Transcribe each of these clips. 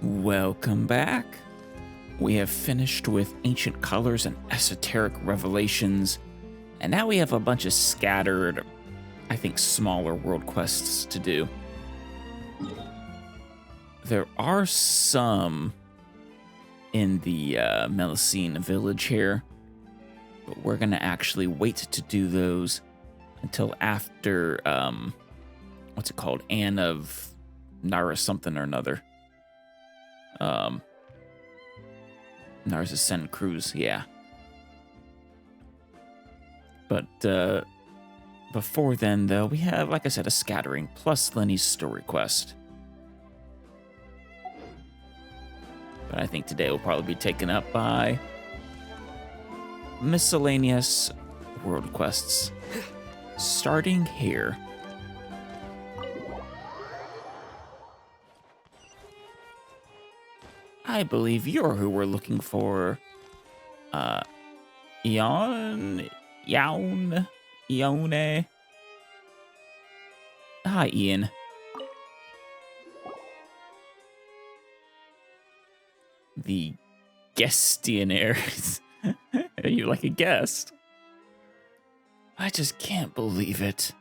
Welcome back. We have finished with ancient colors and esoteric revelations, and now we have a bunch of scattered, I think, smaller world quests to do. There are some in the Melusine village here, but we're going to actually wait to do those until after, what's it called? Anne of Nara something or another. Nara's Ascend Cruise, yeah. But before then, though, we have, like I said, a scattering plus Lenny's story quest. But I think today will probably be taken up by miscellaneous world quests. Starting here. I believe you're who we're looking for. Ione? Hi, Ian. The guestionaires. Are you like a guest? I just can't believe it.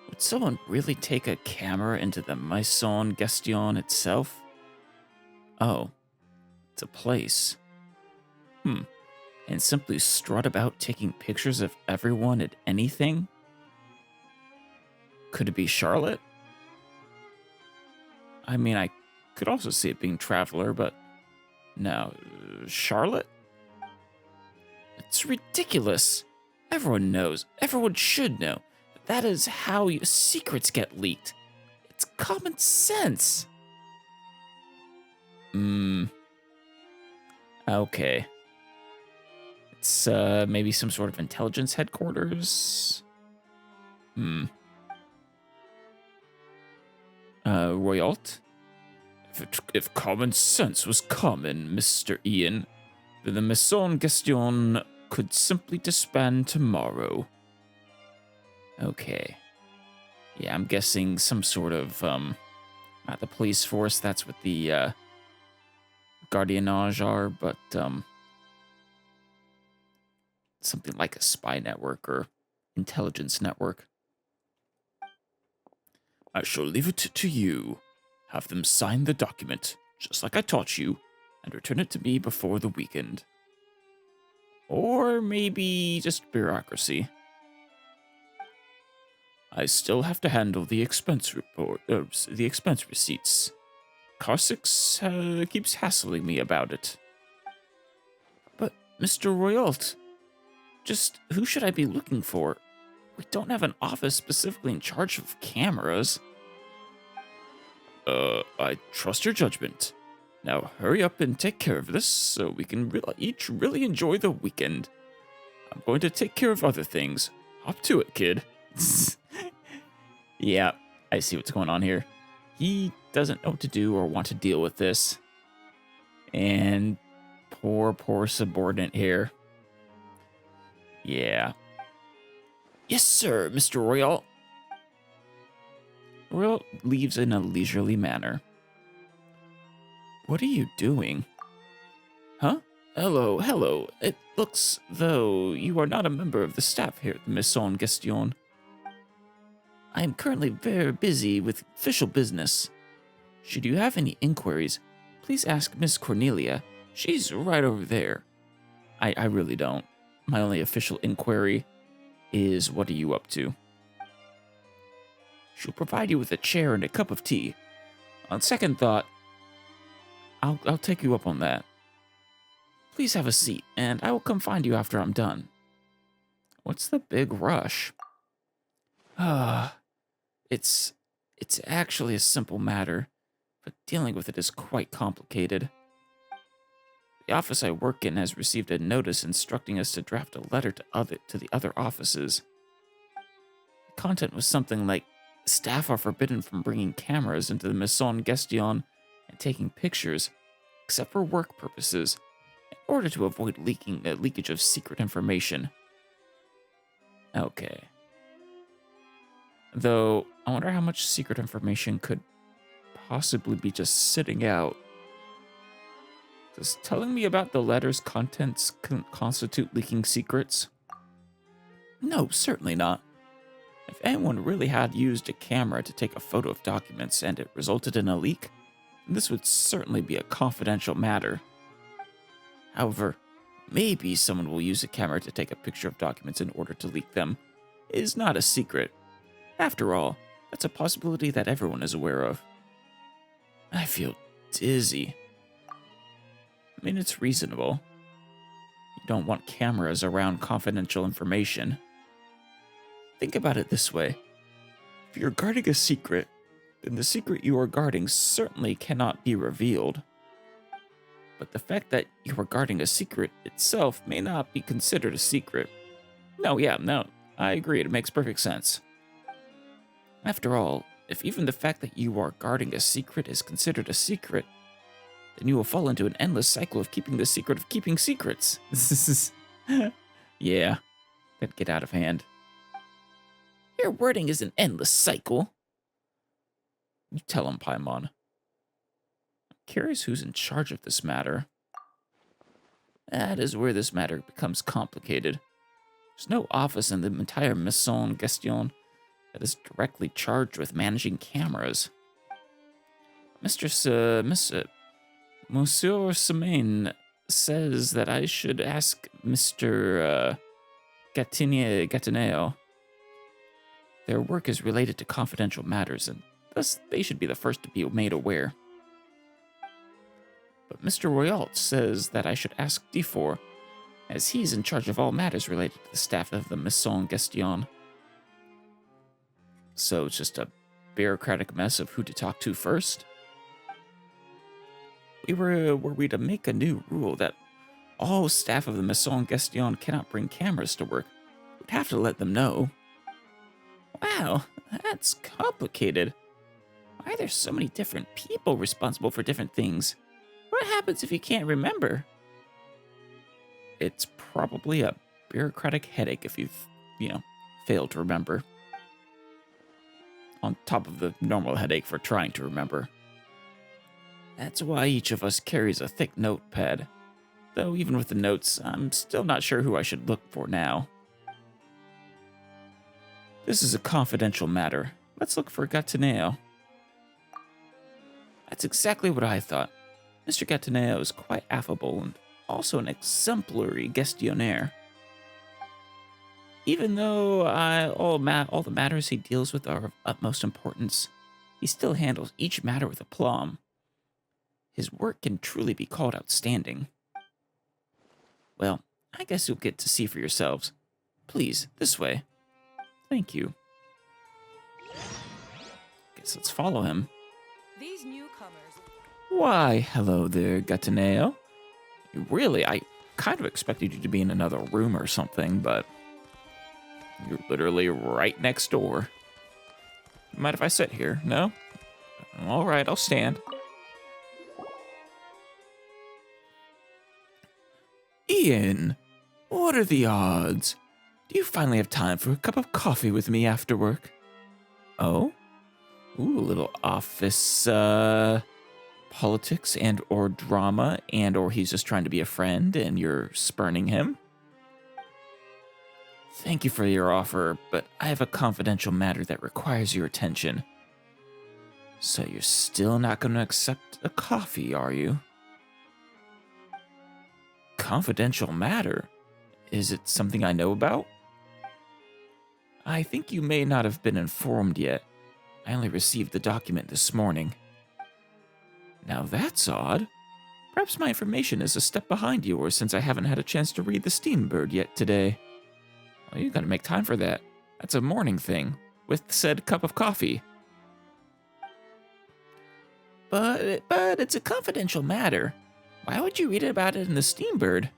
Would someone really take a camera into the Maison Gestion itself? Oh. It's a place. And simply strut about taking pictures of everyone and anything? Could it be Charlotte? I mean, I could also see it being Traveler, but no. Charlotte? It's ridiculous. Everyone knows. Everyone should know. That is how secrets get leaked. It's common sense. Okay. It's maybe some sort of intelligence headquarters. Royalt? If common sense was common, Mr. Ian, then the Maison Gestion could simply disband tomorrow. Okay. Yeah, I'm guessing some sort of, not the police force, that's what the, Gardiennage are, but something like a spy network or intelligence network. I shall leave it to you. Have them sign the document, just like I taught you, and return it to me before the weekend. Or maybe just bureaucracy. I still have to handle the expense report, the expense receipts. Carsix keeps hassling me about it. But, Mr. Royalt, just who should I be looking for? We don't have an office specifically in charge of cameras. I trust your judgment. Now hurry up and take care of this so we can each really enjoy the weekend. I'm going to take care of other things. Hop to it, kid. Yeah, I see what's going on here. He doesn't know what to do or want to deal with this. And poor subordinate here. Yeah. Yes, sir, Mr. Royal. Royal leaves in a leisurely manner. What are you doing? Huh? Hello. It looks though you are not a member of the staff here at the Maison Gestion. I am currently very busy with official business. Should you have any inquiries, please ask Miss Cornelia. She's right over there. I really don't. My only official inquiry is, what are you up to? She'll provide you with a chair and a cup of tea. On second thought, I'll take you up on that. Please have a seat, and I will come find you after I'm done. What's the big rush? It's actually a simple matter, but dealing with it is quite complicated. The office I work in has received a notice instructing us to draft a letter to the other offices. The content was something like, staff are forbidden from bringing cameras into the Maison Gestion and taking pictures, except for work purposes, in order to avoid leakage of secret information. Okay. Though, I wonder how much secret information could possibly be just sitting out. Does telling me about the letter's contents constitute leaking secrets? No, certainly not. If anyone really had used a camera to take a photo of documents and it resulted in a leak, this would certainly be a confidential matter. However, maybe someone will use a camera to take a picture of documents in order to leak them. It is not a secret. After all, that's a possibility that everyone is aware of. I feel dizzy. I mean, it's reasonable. You don't want cameras around confidential information. Think about it this way. If you're guarding a secret, then the secret you are guarding certainly cannot be revealed. But the fact that you are guarding a secret itself may not be considered a secret. No, I agree, it makes perfect sense. After all, if even the fact that you are guarding a secret is considered a secret, then you will fall into an endless cycle of keeping the secret of keeping secrets. This is... yeah, that'd get out of hand. Your wording is an endless cycle. You tell him, Paimon. I'm curious who's in charge of this matter. That is where this matter becomes complicated. There's no office in the entire Maison Gestion that is directly charged with managing cameras. Monsieur Semaine says that I should ask Mr. Gatineo. Their work is related to confidential matters, and thus they should be the first to be made aware. But Mr. Royalt says that I should ask Dufour, as he's in charge of all matters related to the staff of the Maison Gestion. So it's just a bureaucratic mess of who to talk to first? Were we to make a new rule that all staff of the Maison Gestion cannot bring cameras to work, we'd have to let them know. Wow, that's complicated. Why are there so many different people responsible for different things? What happens if you can't remember? It's probably a bureaucratic headache if you've, failed to remember. On top of the normal headache for trying to remember. That's why each of us carries a thick notepad. Though even with the notes, I'm still not sure who I should look for now. This is a confidential matter. Let's look for Gatineo. That's exactly what I thought. Mr. Gatineo is quite affable and also an exemplary gestionnaire. Even though all the matters he deals with are of utmost importance, he still handles each matter with aplomb. His work can truly be called outstanding. Well, I guess you'll get to see for yourselves. Please, this way. Thank you. Guess let's follow him. These newcomers. Why, hello there, Gatineo. Really, I kind of expected you to be in another room or something, but you're literally right next door. Mind if I sit here? No? All right, I'll stand. Ian, what are the odds? Do you finally have time for a cup of coffee with me after work? Oh? Ooh, a little office, politics and or drama, and or he's just trying to be a friend and you're spurning him? Thank you for your offer, but I have a confidential matter that requires your attention. So you're still not going to accept a coffee, are you? Confidential matter? Is it something I know about? I think you may not have been informed yet. I only received the document this morning. Now that's odd. Perhaps my information is a step behind yours since I haven't had a chance to read the Steambird yet today. Well, you gotta make time for that. That's a morning thing, with said cup of coffee. But it's a confidential matter. Why would you read about it in the Steambird?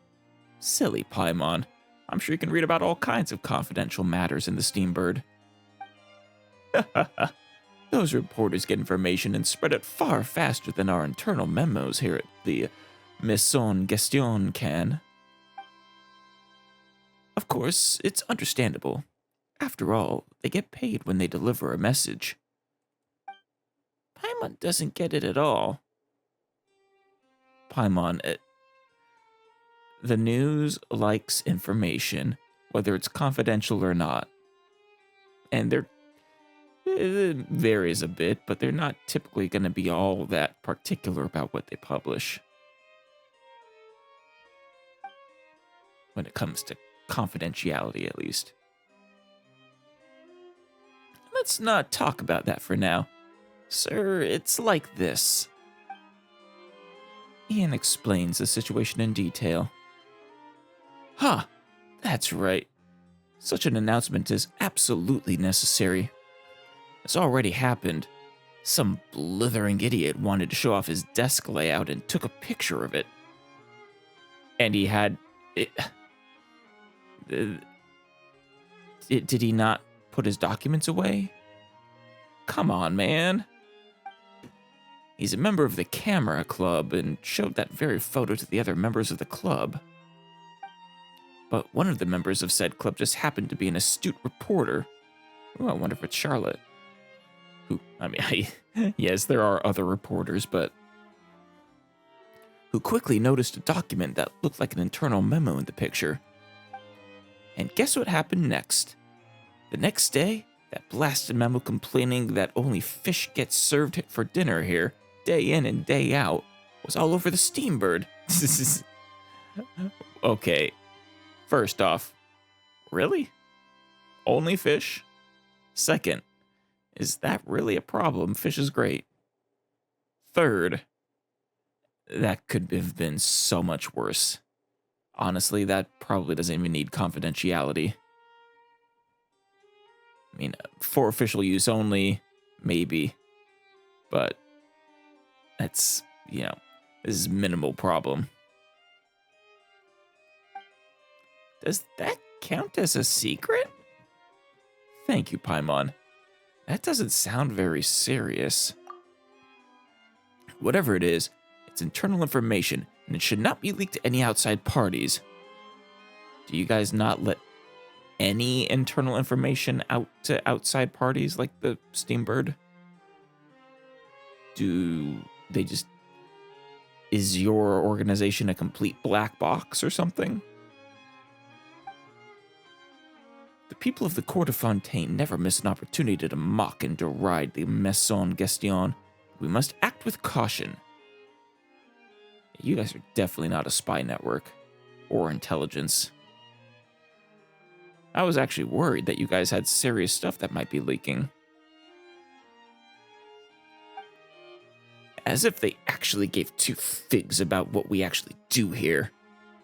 Silly Paimon. I'm sure you can read about all kinds of confidential matters in the Steambird. Those reporters get information and spread it far faster than our internal memos here at the Maison Gestion can. Of course, it's understandable. After all, they get paid when they deliver a message. Paimon doesn't get it at all. Paimon, The news likes information, whether it's confidential or not. And it varies a bit, but they're not typically going to be all that particular about what they publish. When it comes to confidentiality, at least. Let's not talk about that for now. Sir, it's like this. Ian explains the situation in detail. Huh, that's right. Such an announcement is absolutely necessary. It's already happened. Some blithering idiot wanted to show off his desk layout and took a picture of it. And he had... Did he not put his documents away? Come on, man. He's a member of the camera club and showed that very photo to the other members of the club. But one of the members of said club just happened to be an astute reporter. Oh, I wonder if it's Charlotte. Yes, there are other reporters, but... who quickly noticed a document that looked like an internal memo in the picture. And guess what happened next? The next day, that blasted memo complaining that only fish gets served for dinner here, day in and day out, was all over the Steambird. Okay, first off, really? Only fish? Second, is that really a problem? Fish is great. Third, that could have been so much worse. Honestly, that probably doesn't even need confidentiality. I mean, for official use only, maybe. But that's, this is minimal problem. Does that count as a secret? Thank you, Paimon. That doesn't sound very serious. Whatever it is, it's internal information, and it should not be leaked to any outside parties. Do you guys not let any internal information out to outside parties like the Steambird? Do they just... is your organization a complete black box or something? The people of the Court of Fontaine never miss an opportunity to mock and deride the Maison Gestion. We must act with caution. You guys are definitely not a spy network or intelligence. I was actually worried that you guys had serious stuff that might be leaking. As if they actually gave two figs about what we actually do here.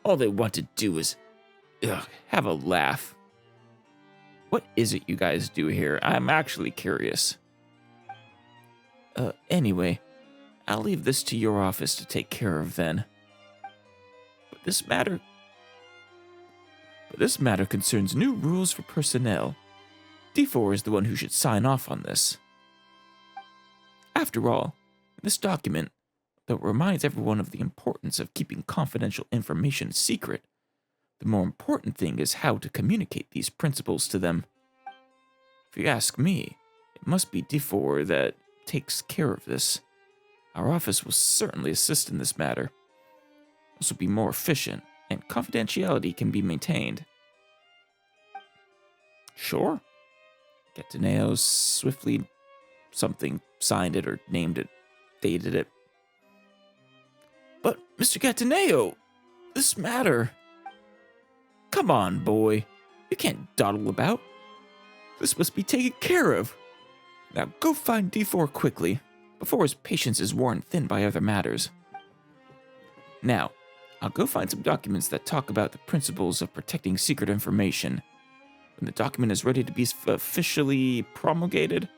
All they want to do is have a laugh. What is it you guys do here? I'm actually curious. Anyway, I'll leave this to your office to take care of then. But this matter concerns new rules for personnel. D4 is the one who should sign off on this. After all, this document, though it reminds everyone of the importance of keeping confidential information secret, the more important thing is how to communicate these principles to them. If you ask me, it must be D4 that takes care of this. Our office will certainly assist in this matter. This will be more efficient, and confidentiality can be maintained. Sure. Gataneo swiftly something signed it or named it, dated it. But, Mr. Gataneo, this matter... Come on, boy. You can't dawdle about. This must be taken care of. Now go find D4 quickly, before his patience is worn thin by other matters. Now, I'll go find some documents that talk about the principles of protecting secret information. When the document is ready to be officially promulgated,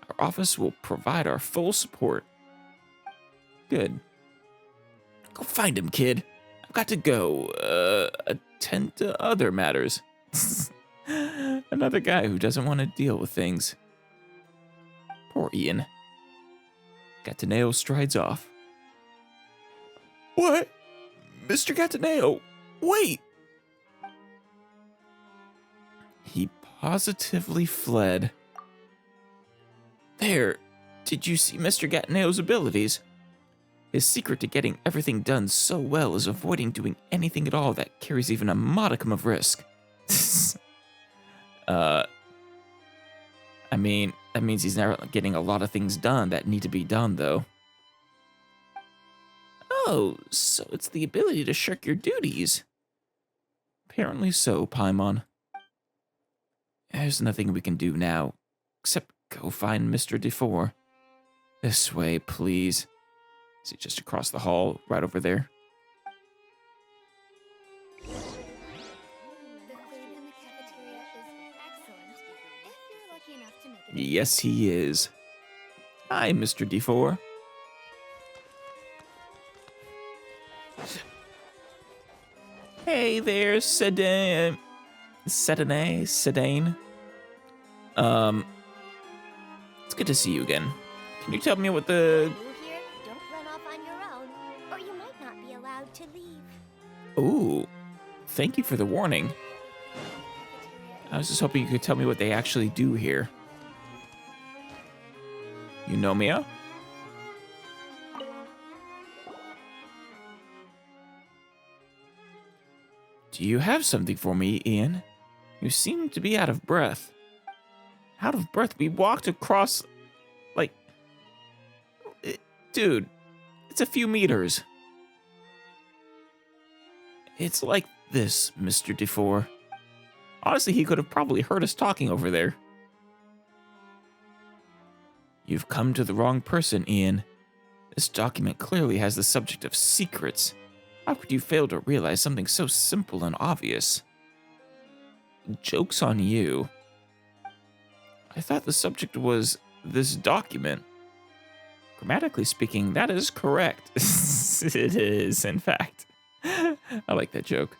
our office will provide our full support. Good. Go find him, kid. I've got to go, attend to other matters. Another guy who doesn't want to deal with things. Poor Ian. Gataneo strides off. What? Mr. Gataneo, wait! He positively fled. There, did you see Mr. Gatineo's abilities? His secret to getting everything done so well is avoiding doing anything at all that carries even a modicum of risk. I mean, that means he's not getting a lot of things done that need to be done, though. Oh, so it's the ability to shirk your duties. Apparently so, Paimon. There's nothing we can do now, except go find Mr. DeFore. This way, please. Is he just across the hall, right over there? The food in the cafeteria is excellent, if you're lucky enough to make it. Yes, he is. Hi, Mr. DeFore. Hey there, Sedane. It's good to see you again. Can you tell me what the... You here, don't run off on your own, or you might not be allowed to leave. Ooh, thank you for the warning. I was just hoping you could tell me what they actually do here. You know Mia? Do you have something for me, Ian? You seem to be out of breath. Out of breath? We walked across, like... Dude, it's a few meters. It's like this, Mr. DeFore. Honestly, he could have probably heard us talking over there. You've come to the wrong person, Ian. This document clearly has the subject of secrets. How could you fail to realize something so simple and obvious? Joke's on you. I thought the subject was this document. Grammatically speaking, that is correct. It is, in fact. I like that joke.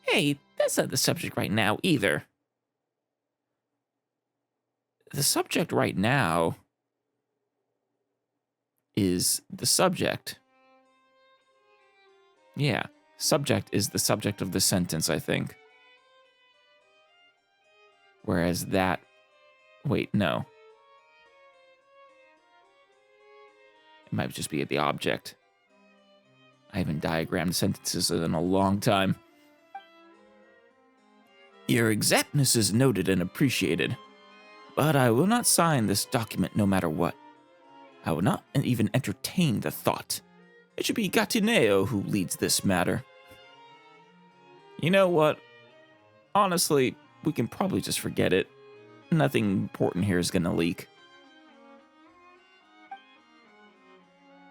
Hey, that's not the subject right now either. The subject right now is the subject. Yeah, subject is the subject of the sentence, I think. Whereas that... Wait, no. It might just be the object. I haven't diagrammed sentences in a long time. Your exactness is noted and appreciated, but I will not sign this document no matter what. I will not even entertain the thought. It should be Gatineo who leads this matter. You know what? Honestly, we can probably just forget it. Nothing important here is gonna leak.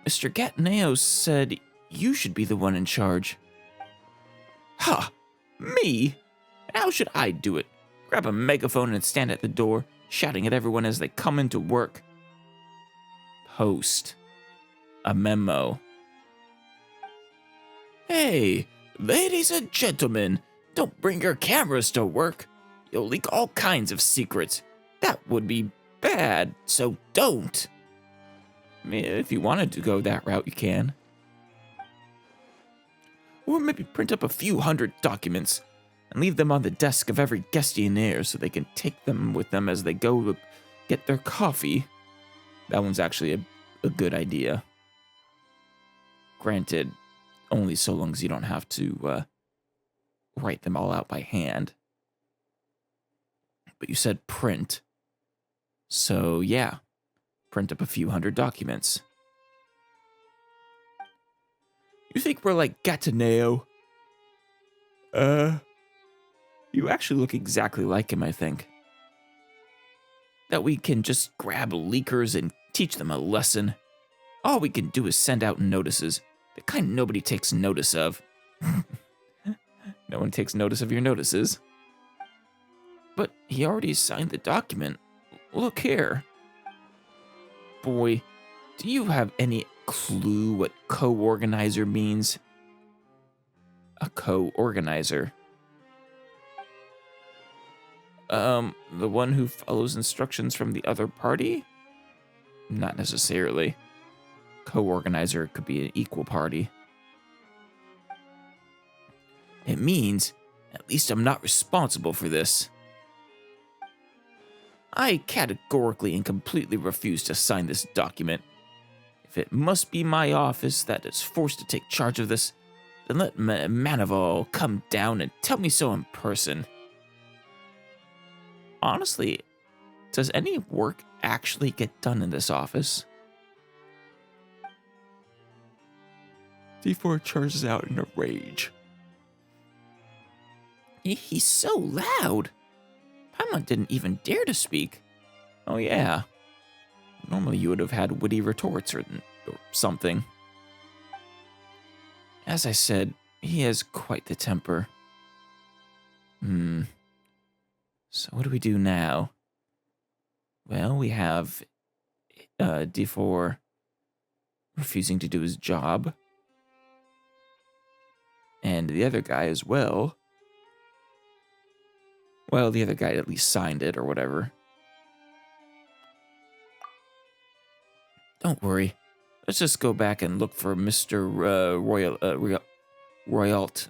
Mr. Gatineo said you should be the one in charge. Ha! Me? How should I do it? Grab a megaphone and stand at the door, shouting at everyone as they come into work. Post a memo. Hey, ladies and gentlemen, don't bring your cameras to work. You'll leak all kinds of secrets. That would be bad, so don't. I mean, if you wanted to go that route, you can. Or maybe print up a few hundred documents and leave them on the desk of every guestionnaire so they can take them with them as they go to get their coffee. That one's actually a good idea. Granted, only so long as you don't have to write them all out by hand. But you said print. So yeah, print up a few hundred documents. You think we're like Gatineo? You actually look exactly like him, I think. That we can just grab leakers and teach them a lesson. All we can do is send out notices, the kind nobody takes notice of. No one takes notice of your notices. But he already signed the document. Look here. Boy, do you have any clue what co-organizer means? A co-organizer. The one who follows instructions from the other party? Not necessarily. Co-organizer could be an equal party. It means, at least I'm not responsible for this. I categorically and completely refuse to sign this document. If it must be my office that is forced to take charge of this, then let Manival come down and tell me so in person. Honestly, does any work actually get done in this office? D4 charges out in a rage. He's so loud. Paimon didn't even dare to speak. Oh yeah. Normally you would have had witty retorts or something. As I said, he has quite the temper. So what do we do now? Well, we have D4 refusing to do his job. And the other guy as well. Well, the other guy at least signed it or whatever. Don't worry. Let's just go back and look for Mr. Royalt.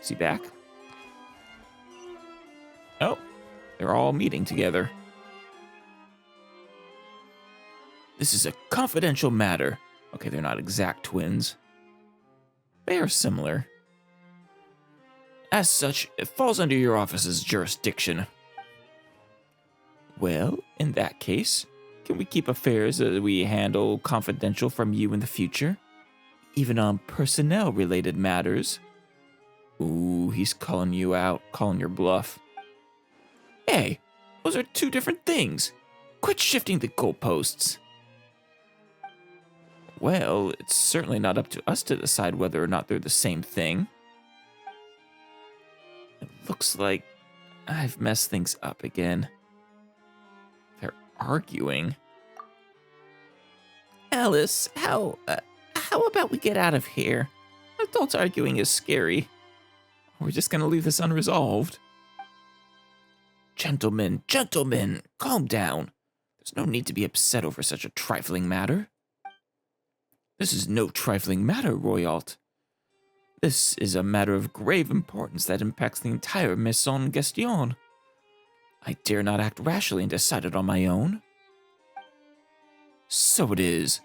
Is he back? Oh, they're all meeting together. This is a confidential matter. Okay, they're not exact twins. They are similar. As such, it falls under your office's jurisdiction. Well, in that case, can we keep affairs that we handle confidential from you in the future? Even on personnel-related matters? Ooh, he's calling you out, calling your bluff. Hey, those are two different things. Quit shifting the goalposts. Well, it's certainly not up to us to decide whether or not they're the same thing. It looks like I've messed things up again. They're arguing. Alice, how about we get out of here? Adults arguing is scary. We're just gonna leave this unresolved. Gentlemen, calm down. There's no need to be upset over such a trifling matter. This is no trifling matter, Royalt. This is a matter of grave importance that impacts the entire Maison Gestion. I dare not act rashly and decide it on my own. So it is.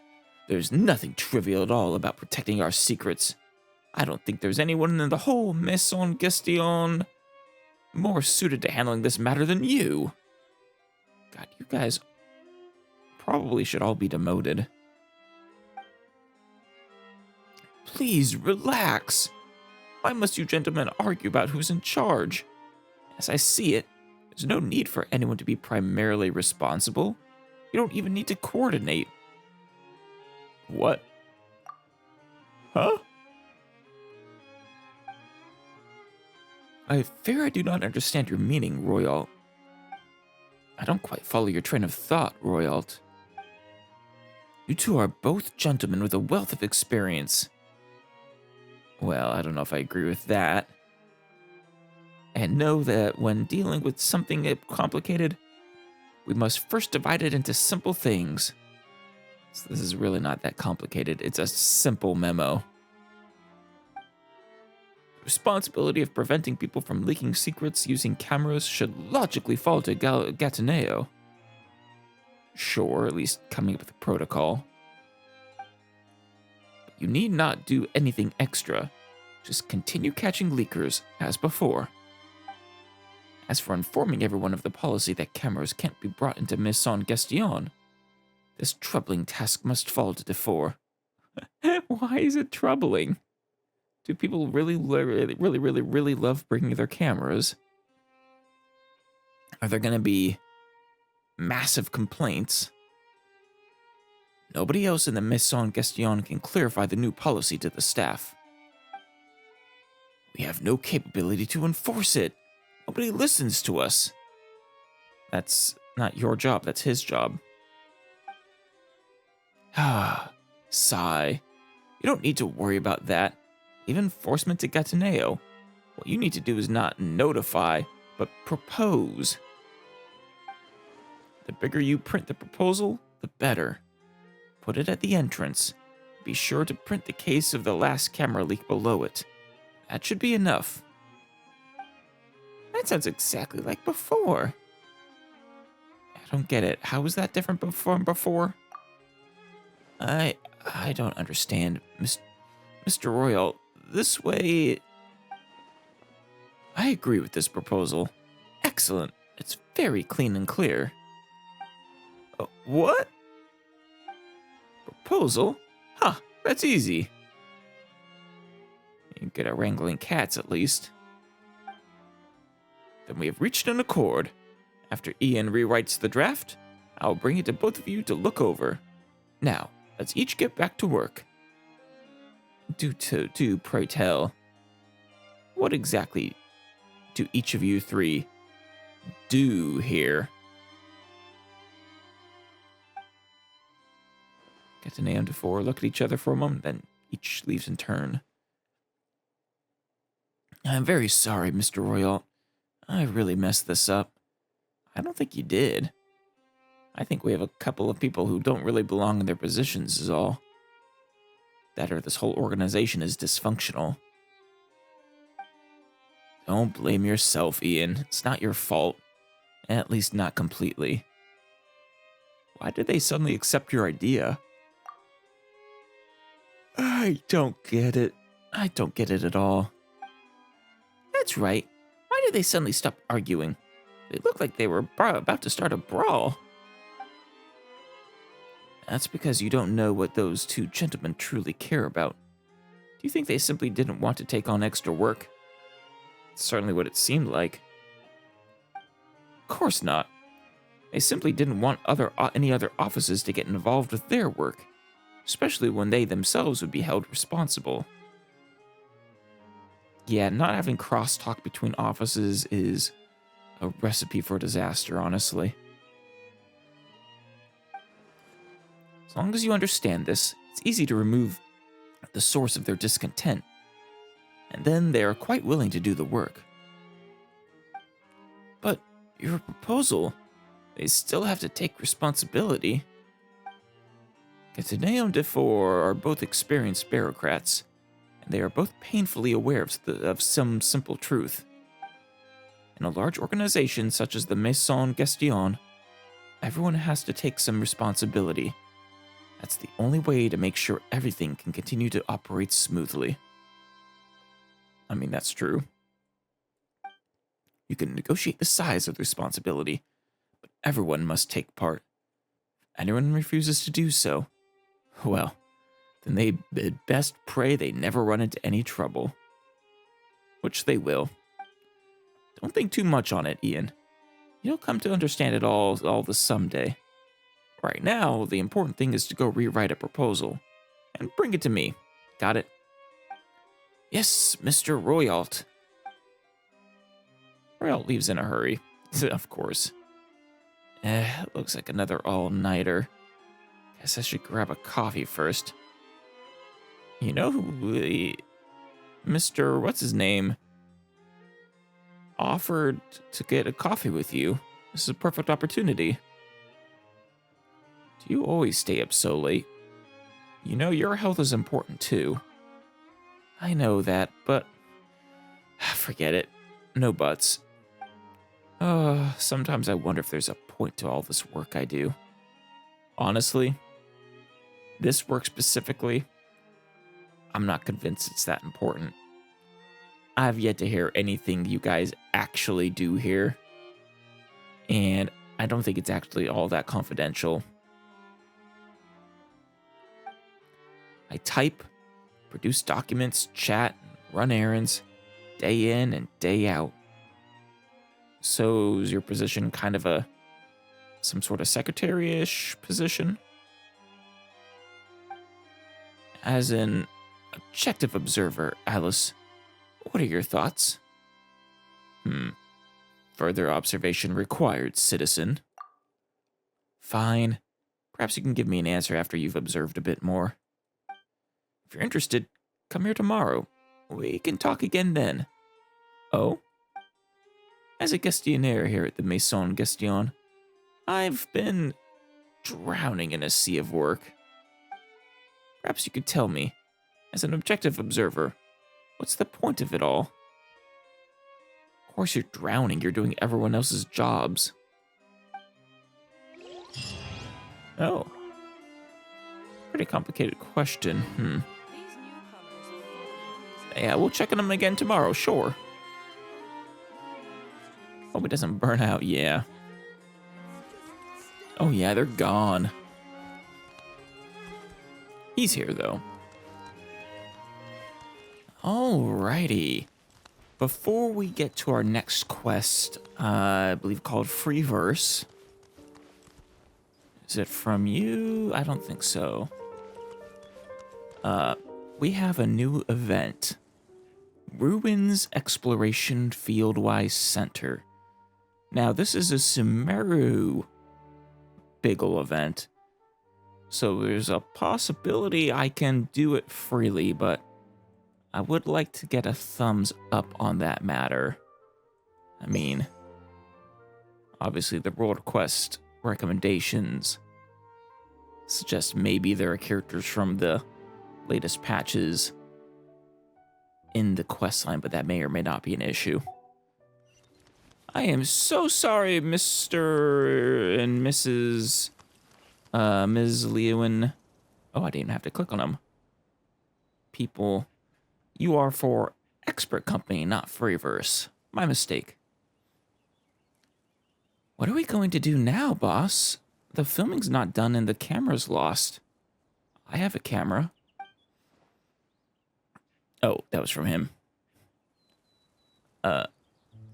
There's nothing trivial at all about protecting our secrets. I don't think there's anyone in the whole Maison Gestion more suited to handling this matter than you. God, you guys probably should all be demoted. Please, relax. Why must you gentlemen argue about who's in charge? As I see it, there's no need for anyone to be primarily responsible. You don't even need to coordinate. What? Huh? I fear I do not understand your meaning, Royalt. I don't quite follow your train of thought, Royalt. You two are both gentlemen with a wealth of experience. Well, I don't know if I agree with that. And know that when dealing with something complicated, we must first divide it into simple things. So this is really not that complicated. It's a simple memo. The responsibility of preventing people from leaking secrets using cameras should logically fall to Gataneo. Sure, at least coming up with a protocol. But you need not do anything extra. Just continue catching leakers as before. As for informing everyone of the policy that cameras can't be brought into Maison Gestion, this troubling task must fall to D4. Why is it troubling? Do people really love bringing their cameras? Are there going to be massive complaints? Nobody else in the Maison Gestion can clarify the new policy to the staff. We have no capability to enforce it. Nobody listens to us. That's not your job, that's his job. Ah, sigh. You don't need to worry about that. Leave enforcement to Gataneo. What you need to do is not notify, but propose. The bigger you print the proposal, the better. Put it at the entrance. Be sure to print the case of the last camera leak below it. That should be enough. That sounds exactly like before. don't get it. How is that different from before? I don't understand, Mr. Royal. This way... I agree with this proposal. Excellent. It's very clean and clear. What? Proposal? Huh, that's easy. You get our wrangling cats, at least. Then we have reached an accord. After Ian rewrites the draft, I'll bring it to both of you to look over. Now, let's each get back to work. Do pray tell, what exactly do each of you three do here? Get to name to four, look at each other for a moment, then each leaves in turn. I'm very sorry, Mr. Royal. I really messed this up. I don't think you did. I think we have a couple of people who don't really belong in their positions is all. That or this whole organization is dysfunctional. Don't blame yourself, Ian. It's not your fault. At least not completely. Why did they suddenly accept your idea? I don't get it. I don't get it at all. That's right. Why did they suddenly stop arguing? They looked like they were about to start a brawl. That's because you don't know what those two gentlemen truly care about. Do you think they simply didn't want to take on extra work? It's certainly what it seemed like. Of course not. They simply didn't want any other offices to get involved with their work, especially when they themselves would be held responsible. Yeah, not having crosstalk between offices is a recipe for disaster, honestly. As long as you understand this, it's easy to remove the source of their discontent, and then they are quite willing to do the work. But your proposal, they still have to take responsibility. Cataneo and Defor are both experienced bureaucrats, and they are both painfully aware of some simple truth. In a large organization such as the Maison Gestion, everyone has to take some responsibility. That's the only way to make sure everything can continue to operate smoothly. I mean, that's true. You can negotiate the size of the responsibility, but everyone must take part. If anyone refuses to do so, well, then they had best pray they never run into any trouble. Which they will. Don't think too much on it, Ian. You'll come to understand it all this someday. Right now, the important thing is to go rewrite a proposal. And bring it to me. Got it? Yes, Mr. Royalt. Royalt leaves in a hurry. Of course. Looks like another all-nighter. Guess I should grab a coffee first. You know who... Mr. What's-his-name... offered to get a coffee with you. This is a perfect opportunity. Do you always stay up so late? You know, your health is important too. I know that, but... forget it. No buts. Sometimes I wonder if there's a point to all this work I do. Honestly, this work specifically, I'm not convinced it's that important. I've yet to hear anything you guys actually do here, and I don't think it's actually all that confidential. I type, produce documents, chat, run errands, day in and day out. So is your position kind of some sort of secretary-ish position? As an objective observer, Alice, what are your thoughts? Further observation required, citizen. Fine. Perhaps you can give me an answer after you've observed a bit more. If you're interested, come here tomorrow. We can talk again then. Oh? As a gestionnaire here at the Maison Gestion, I've been drowning in a sea of work. Perhaps you could tell me, as an objective observer, what's the point of it all? Of course you're drowning, you're doing everyone else's jobs. Oh. Pretty complicated question. Yeah, we'll check on them again tomorrow, sure. Hope it doesn't burn out, yeah. Oh yeah, they're gone. He's here, though. Alrighty. Before we get to our next quest, I believe called Freeverse. Is it from you? I don't think so. We have a new event. Ruins Exploration Fieldwise Center. Now, this is a Sumeru Biggle event. So there's a possibility I can do it freely, but I would like to get a thumbs up on that matter. I mean, obviously the World Quest recommendations suggest maybe there are characters from the latest patches in the quest line, but that may or may not be an issue. I am so sorry, Mr. and Mrs. Ms. Lewin. Oh, I didn't even have to click on them. People, you are for Expert Company, not Freeverse. My mistake. What are we going to do now, boss? The filming's not done and the camera's lost. I have a camera. Oh, that was from him.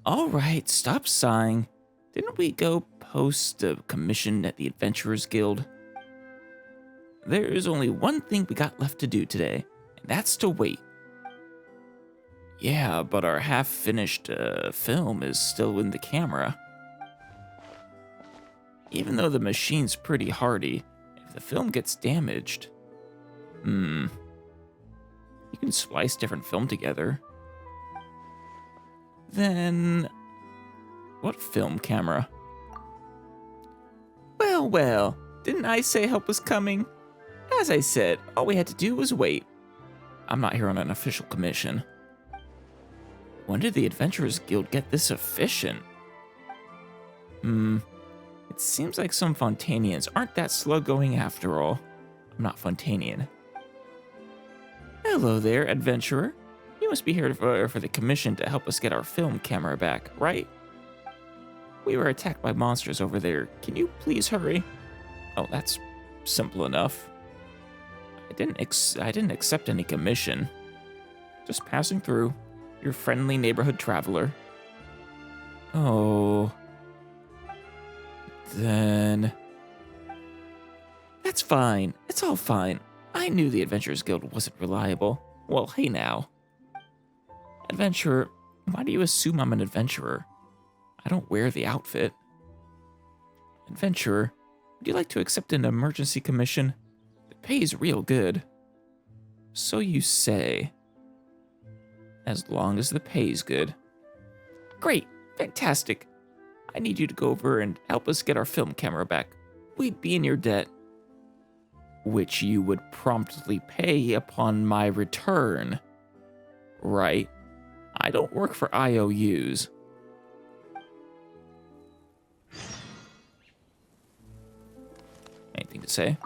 All right, stop sighing. Didn't we go post a commission at the Adventurers Guild? There's only one thing we got left to do today, and that's to wait. Yeah, but our half-finished film is still in the camera. Even though the machine's pretty hardy, if the film gets damaged... You can splice different film together. Then... what film camera? Well, didn't I say help was coming? As I said, all we had to do was wait. I'm not here on an official commission. When did the Adventurers Guild get this efficient? It seems like some Fontanians aren't that slow going after all. I'm not Fontanian. Hello there, adventurer. You must be here for the commission to help us get our film camera back, right? We were attacked by monsters over there. Can you please hurry? Oh, that's simple enough. I didn't accept any commission. Just passing through. Your friendly neighborhood traveler. Oh. Then... that's fine. It's all fine. I knew the Adventurers Guild wasn't reliable. Well, hey now. Adventurer, why do you assume I'm an adventurer? I don't wear the outfit. Adventurer, would you like to accept an emergency commission? The pay's real good. So you say. As long as the pay's good. Great, fantastic. I need you to go over and help us get our film camera back. We'd be in your debt. Which you would promptly pay upon my return. Right? I don't work for IOUs. Anything to say?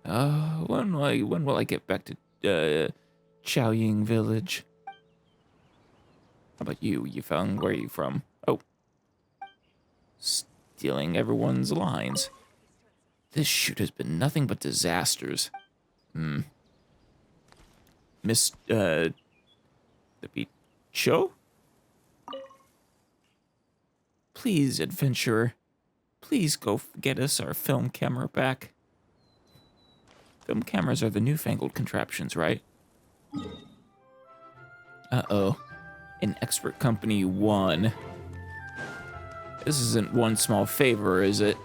When will I get back to Chaoying Village? How about you, Yifeng? Where are you from? Oh. Stealing everyone's lines. This shoot has been nothing but disasters. Miss, the Bicho? Please, adventurer. Please go get us our film camera back. Film cameras are the newfangled contraptions, right? Uh-oh. An expert company won. This isn't one small favor, is it?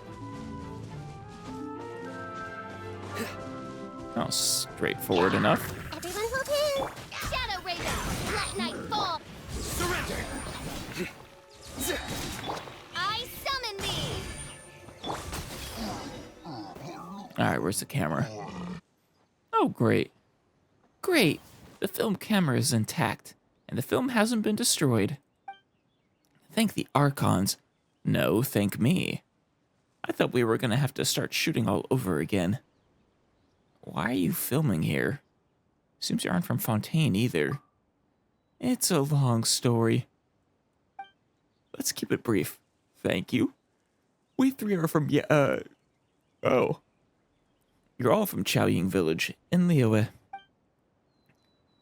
Oh, straightforward enough. Everyone hold in! Shadow Razor! Let night fall! Surrender! I summon thee! Alright, where's the camera? Oh, great. Great! The film camera is intact, and the film hasn't been destroyed. Thank the Archons. No, thank me. I thought we were gonna have to start shooting all over again. Why are you filming here? Seems you aren't from Fontaine either. It's a long story. Let's keep it brief. Thank you. We three are from, oh. You're all from Chaoying Village in Liyue.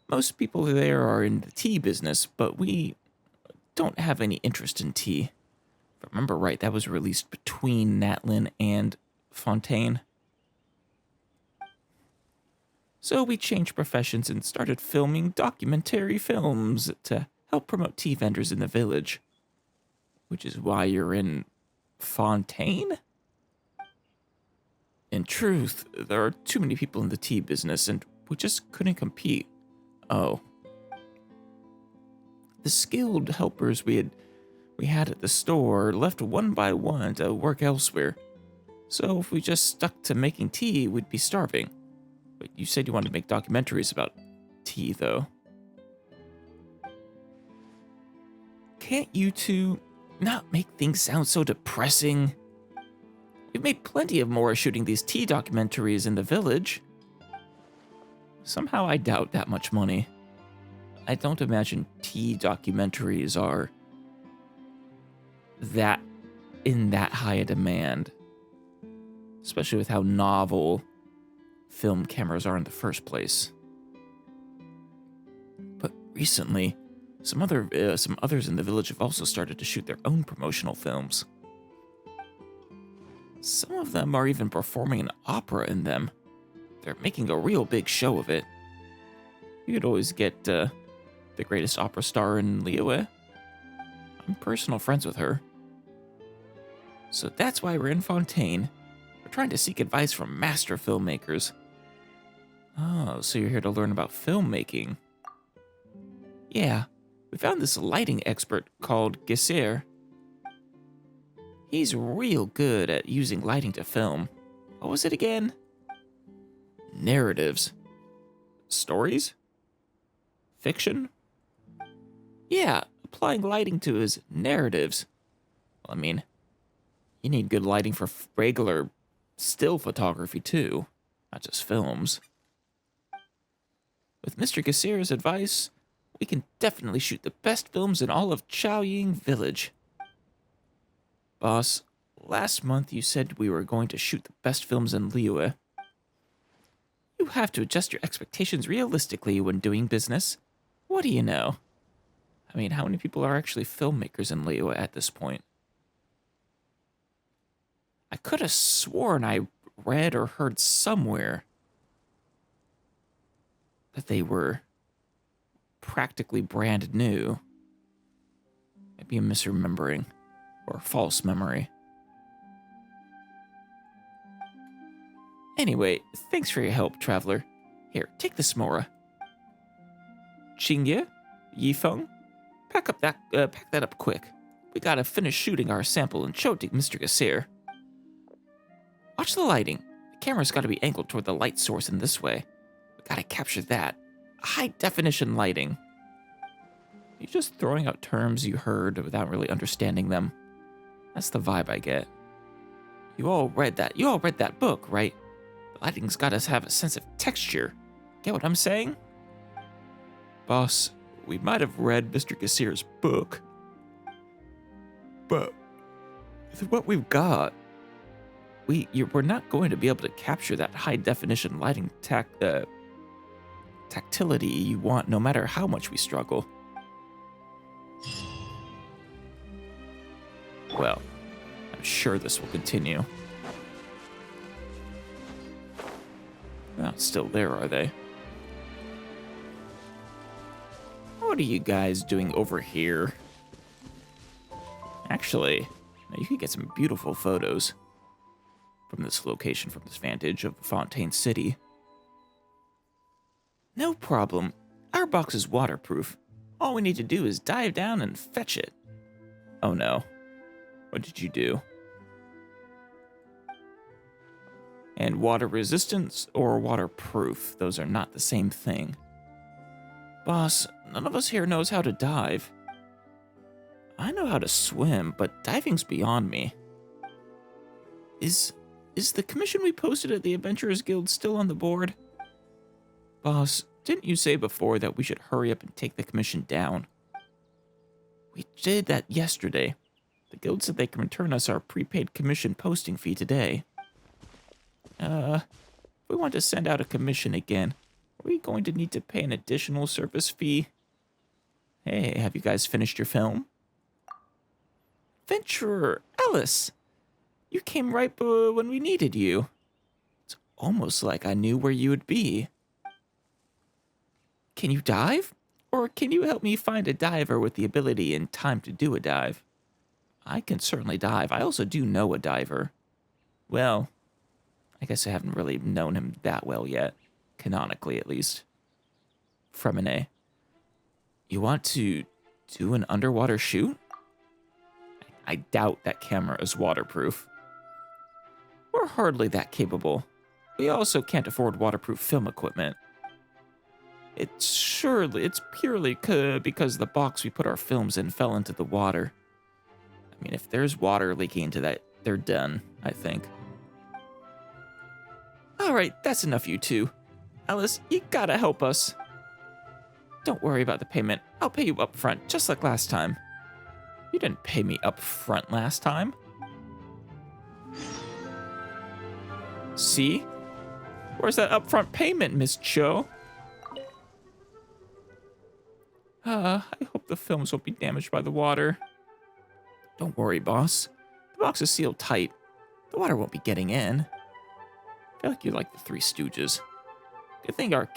Most people there are in the tea business, but we don't have any interest in tea. If I remember right, that was released between Natlin and Fontaine. So we changed professions and started filming documentary films to help promote tea vendors in the village. Which is why you're in Fontaine? In truth, there are too many people in the tea business and we just couldn't compete. Oh. The skilled helpers we had at the store left one by one to work elsewhere. So if we just stuck to making tea, we'd be starving. But you said you wanted to make documentaries about tea, though. Can't you two not make things sound so depressing? We've made plenty of more shooting these tea documentaries in the village. Somehow I doubt that much money. I don't imagine tea documentaries are in that high a demand. Especially with how novel film cameras are in the first place. But recently, some others in the village have also started to shoot their own promotional films. Some of them are even performing an opera in them. They're making a real big show of it. You could always get the greatest opera star in Liyue. I'm personal friends with her. So that's why we're in Fontaine. We're trying to seek advice from master filmmakers. Oh, so you're here to learn about filmmaking. Yeah, we found this lighting expert called Gesir. He's real good at using lighting to film. What was it again? Narratives. Stories? Fiction? Yeah, applying lighting to his narratives. Well, I mean, you need good lighting for regular still photography too, not just films. With Mr. Gesir's advice, we can definitely shoot the best films in all of Chaoying Village. Boss, last month you said we were going to shoot the best films in Liyue. You have to adjust your expectations realistically when doing business. What do you know? I mean, how many people are actually filmmakers in Liyue at this point? I could have sworn I read or heard somewhere that they were practically brand new. Maybe I'm misremembering, or false memory. Anyway, thanks for your help, traveler. Here, take this Mora. Qingye, Yifeng, pack that up quick. We gotta finish shooting our sample and show it to Mr. Gesir. Watch the lighting. The camera's gotta be angled toward the light source in this way. We gotta capture that. High definition lighting. You're just throwing out terms you heard without really understanding them. That's the vibe I get. You all read that book, right? The lighting's gotta have a sense of texture. Get what I'm saying? Boss, we might have read Mr. Gesir's book, but with what we've got, we're not going to be able to capture that high-definition lighting tactility you want no matter how much we struggle. Well, I'm sure this will continue. They're not still there, are they? What are you guys doing over here? Actually, you could get some beautiful photos from this location, from this vantage of Fontaine City. No problem. Our box is waterproof. All we need to do is dive down and fetch it. Oh no. What did you do? And water resistance or waterproof, those are not the same thing. Boss, none of us here knows how to dive. I know how to swim, but diving's beyond me. Is the commission we posted at the Adventurers Guild still on the board? Boss, didn't you say before that we should hurry up and take the commission down? We did that yesterday. The guild said they can return us our prepaid commission posting fee today. If we want to send out a commission again, are we going to need to pay an additional service fee? Hey, have you guys finished your film? Adventurer Ellis! You came right when we needed you. It's almost like I knew where you would be. Can you dive? Or can you help me find a diver with the ability and time to do a dive? I can certainly dive. I also do know a diver. Well, I guess I haven't really known him that well yet. Canonically, at least. Fremine. You want to do an underwater shoot? I doubt that camera is waterproof. We're hardly that capable. We also can't afford waterproof film equipment. It's purely because the box we put our films in fell into the water. I mean, if there's water leaking into that, they're done, I think. Alright, that's enough, you two. Alice, you gotta help us. Don't worry about the payment. I'll pay you up front, just like last time. You didn't pay me up front last time. See? Where's that upfront payment, Miss Cho? I hope the films won't be damaged by the water. Don't worry, boss. The box is sealed tight. The water won't be getting in. I feel like you like the Three Stooges. Good thing our...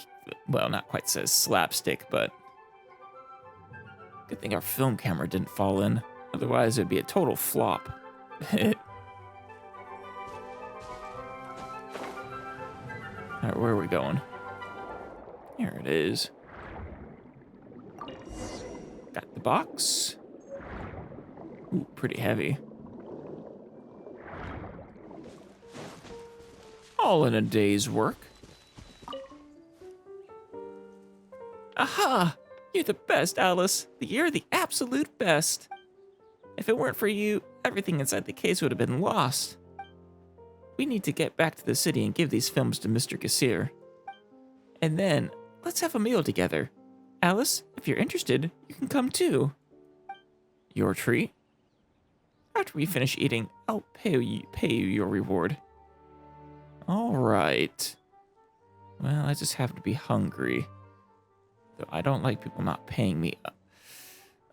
Well, not quite says slapstick, but... Good thing our film camera didn't fall in. Otherwise, it'd be a total flop. Alright, where are we going? Here it is. Got the box. Ooh, pretty heavy. All in a day's work. Aha! You're the best, Alice. You're the absolute best. If it weren't for you, everything inside the case would have been lost. We need to get back to the city and give these films to Mr. Gassir. And then, let's have a meal together. Alice, if you're interested, you can come too. Your treat? After we finish eating, I'll pay you your reward. All right. Well, I just happen to be hungry. Though I don't like people not paying me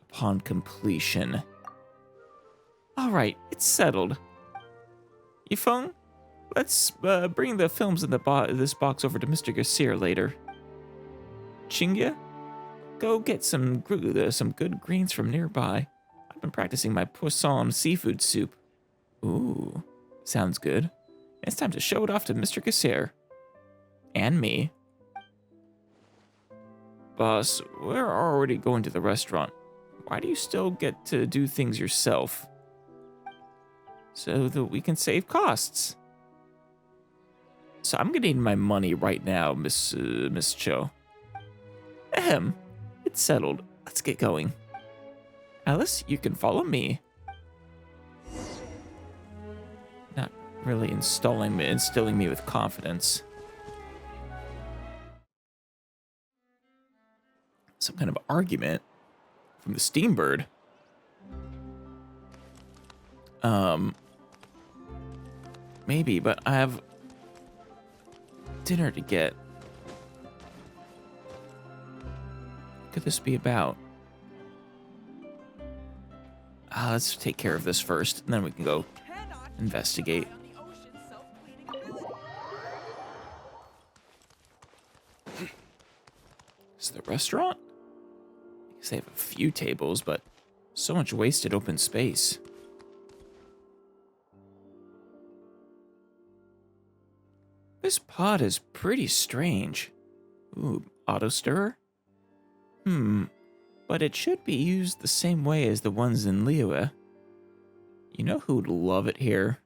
upon completion. All right, it's settled. Yifeng, let's bring the films in this box over to Mr. Gassir later. Chingya, go get some good greens from nearby. I've been practicing my poisson seafood soup. Ooh, sounds good. It's time to show it off to Mr. Gassir. And me. Boss, we're already going to the restaurant. Why do you still get to do things yourself? So that we can save costs. So I'm gonna need my money right now, Miss Cho. Ahem, it's settled. Let's get going. Alice, you can follow me. Not really instilling me with confidence. Some kind of argument from the Steambird. Maybe, but I have dinner to get. What could this be about? Let's take care of this first, and then we can go investigate. Is it the restaurant? Because they have a few tables, but so much wasted open space. This pot is pretty strange. Ooh, auto stirrer? But it should be used the same way as the ones in Liyue. You know who'd love it here?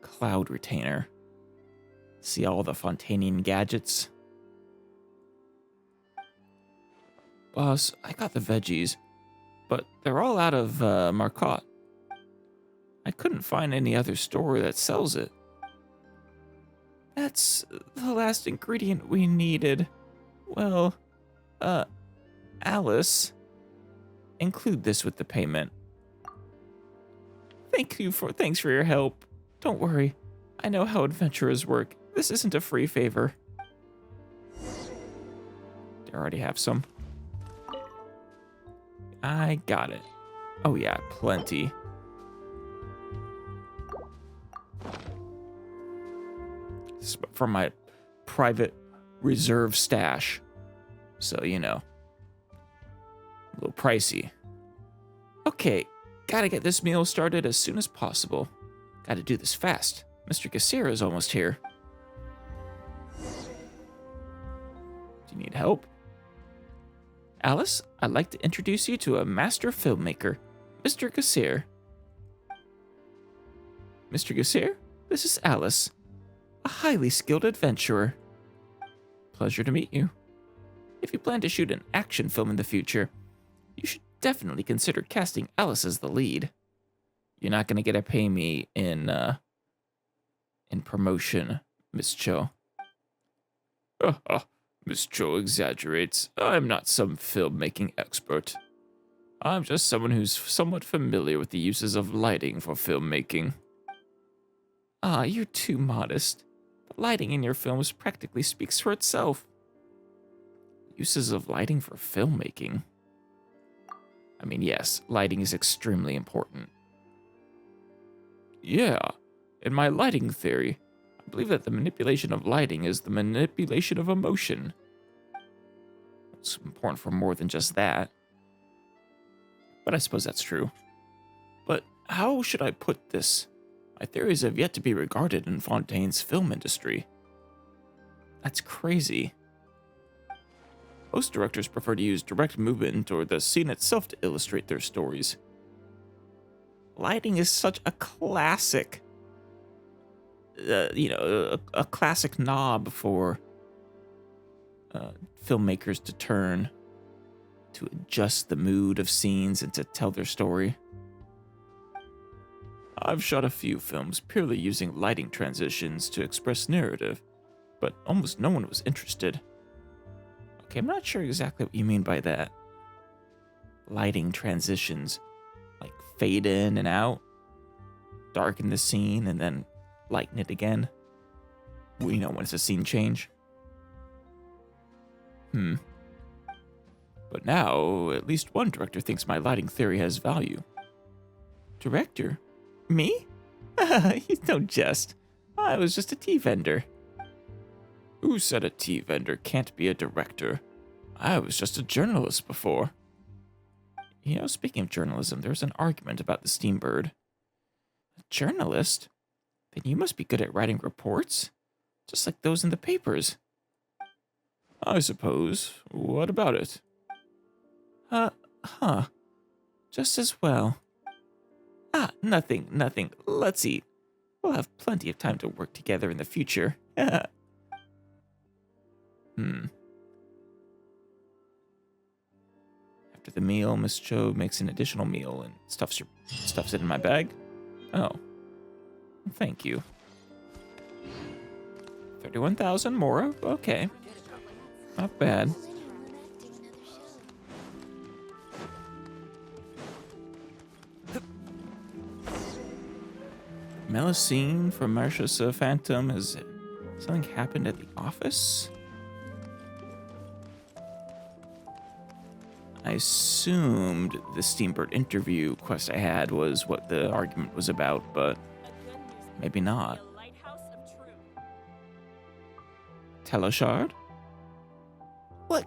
Cloud Retainer. See all the Fontanian gadgets? Boss, I got the veggies, but they're all out of Marcotte. I couldn't find any other store that sells it. That's the last ingredient we needed. Well, Alice, include this with the payment. Thanks for your help. Don't worry, I know how adventurers work. This isn't a free favor. I already have some. I got it. Oh yeah, plenty. This is from my private reserve stash. So, you know, a little pricey. Okay, gotta get this meal started as soon as possible. Gotta do this fast. Mr. Gasir is almost here. Do you need help? Alice, I'd like to introduce you to a master filmmaker, Mr. Gasir. Mr. Gasir, this is Alice, a highly skilled adventurer. Pleasure to meet you. If you plan to shoot an action film in the future, you should definitely consider casting Alice as the lead. You're not gonna get to pay me in promotion, Miss Cho. Miss Cho exaggerates. I'm not some filmmaking expert. I'm just someone who's somewhat familiar with the uses of lighting for filmmaking. Ah, you're too modest. The lighting in your films practically speaks for itself. Uses of lighting for filmmaking? I mean, yes, lighting is extremely important. Yeah, in my lighting theory, I believe that the manipulation of lighting is the manipulation of emotion. It's important for more than just that. But I suppose that's true. But how should I put this? My theories have yet to be regarded in Fontaine's film industry. That's crazy. Most directors prefer to use direct movement or the scene itself to illustrate their stories. Lighting is such a classic, a classic knob for filmmakers to turn to adjust the mood of scenes and to tell their story. I've shot a few films purely using lighting transitions to express narrative, but almost no one was interested. Okay, I'm not sure exactly what you mean by that. Lighting transitions, like fade in and out, darken the scene, and then lighten it again. We know when it's a scene change. But now, at least one director thinks my lighting theory has value. Director? Me? You don't jest. I was just a tea vendor. Who said a tea vendor can't be a director? I was just a journalist before. You know, speaking of journalism, there's an argument about the Steambird. A journalist? Then you must be good at writing reports? Just like those in the papers. I suppose. What about it? Just as well. Nothing. Let's eat. We'll have plenty of time to work together in the future. After the meal, Miss Cho makes an additional meal and stuffs it in my bag. Oh. Thank you. 31,000 more? Okay. Not bad. Melusine from Marcia's Phantom. Has something happened at the office? I assumed the Steambird interview quest I had was what the argument was about, but maybe not. Teleshard? What?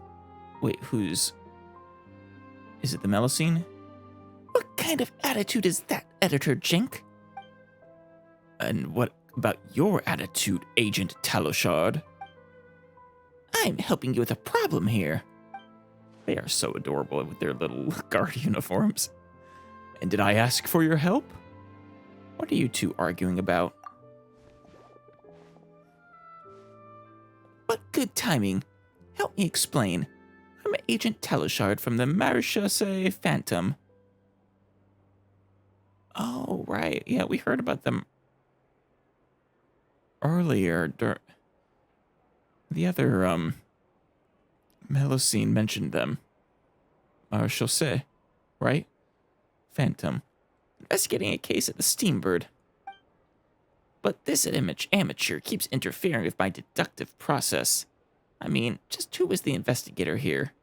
Wait, who's... Is it the Melusine? What kind of attitude is that, Editor Jink? And what about your attitude, Agent Teleshard? I'm helping you with a problem here. They are so adorable with their little guard uniforms. And did I ask for your help? What are you two arguing about? What good timing. Help me explain. I'm Agent Teleshard from the Marcia's Phantom. Oh, right. Yeah, we heard about them earlier. The other, Melusine mentioned them. Chaussee, right? Phantom. Investigating a case at the Steambird. But this amateur keeps interfering with my deductive process. I mean, just who was the investigator here?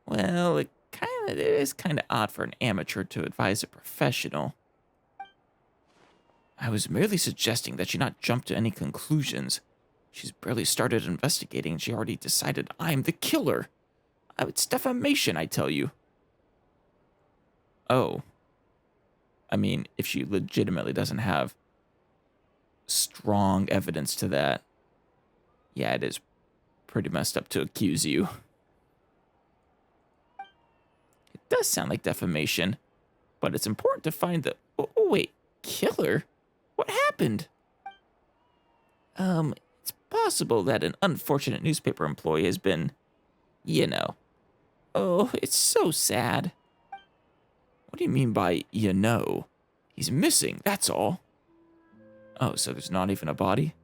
Well, it is kind of odd for an amateur to advise a professional. I was merely suggesting that she not jump to any conclusions. She's barely started investigating and she already decided I'm the killer. It's defamation, I tell you. Oh. I mean, if she legitimately doesn't have strong evidence to that, yeah, it is pretty messed up to accuse you. It does sound like defamation, but it's important to find the... Oh, wait, killer? What happened? It's possible that an unfortunate newspaper employee has been, you know. Oh, it's so sad. What do you mean by, you know? He's missing, that's all. Oh, so there's not even a body?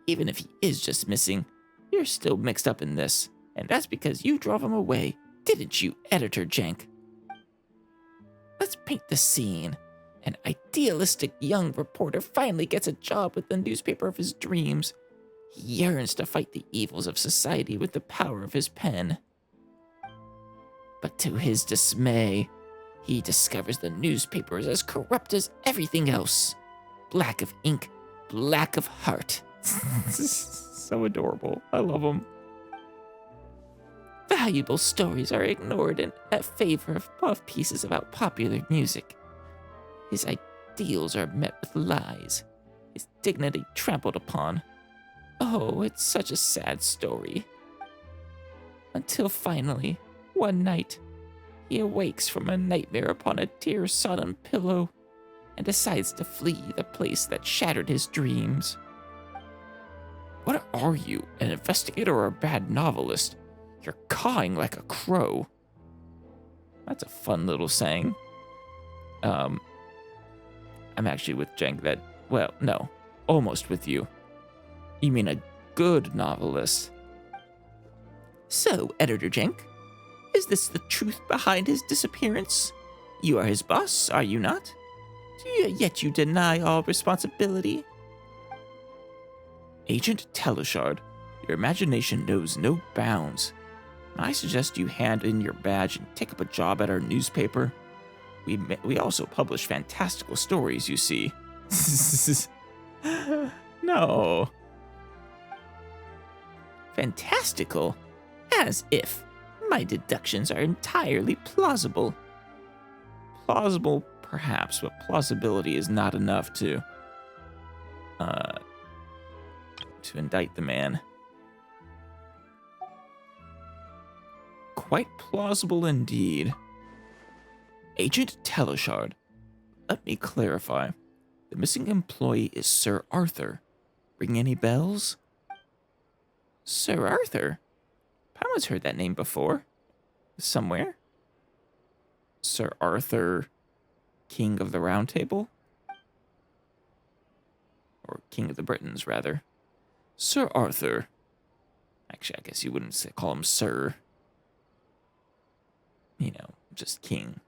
Even if he is just missing, you're still mixed up in this. And that's because you drove him away, didn't you, Editor Jank? Let's paint the scene. An idealistic young reporter finally gets a job with the newspaper of his dreams. He yearns to fight the evils of society with the power of his pen. But to his dismay, he discovers the newspaper is as corrupt as everything else. Black of ink, black of heart. So adorable. I love them. Valuable stories are ignored in favor of puff pieces about popular music. His ideals are met with lies. His dignity trampled upon. Oh, it's such a sad story. Until finally, one night, he awakes from a nightmare upon a tear-sodden pillow and decides to flee the place that shattered his dreams. What are you, an investigator or a bad novelist? You're cawing like a crow. That's a fun little saying. I'm actually with Jenk that, well, no, almost with you. You mean a good novelist. So, Editor Jenk, is this the truth behind his disappearance? You are his boss, are you not? Yet you deny all responsibility? Agent Teleshard, your imagination knows no bounds. I suggest you hand in your badge and take up a job at our newspaper. We also publish fantastical stories, you see. No. Fantastical? As if. My deductions are entirely plausible. Plausible, perhaps, but plausibility is not enough to indict the man. Quite plausible indeed. Agent Teleshard, let me clarify. The missing employee is Sir Arthur. Ring any bells? Sir Arthur? Paimon's heard that name before. Somewhere? Sir Arthur, King of the Round Table? Or King of the Britons, rather. Sir Arthur. Actually, I guess you wouldn't call him Sir. You know, just King.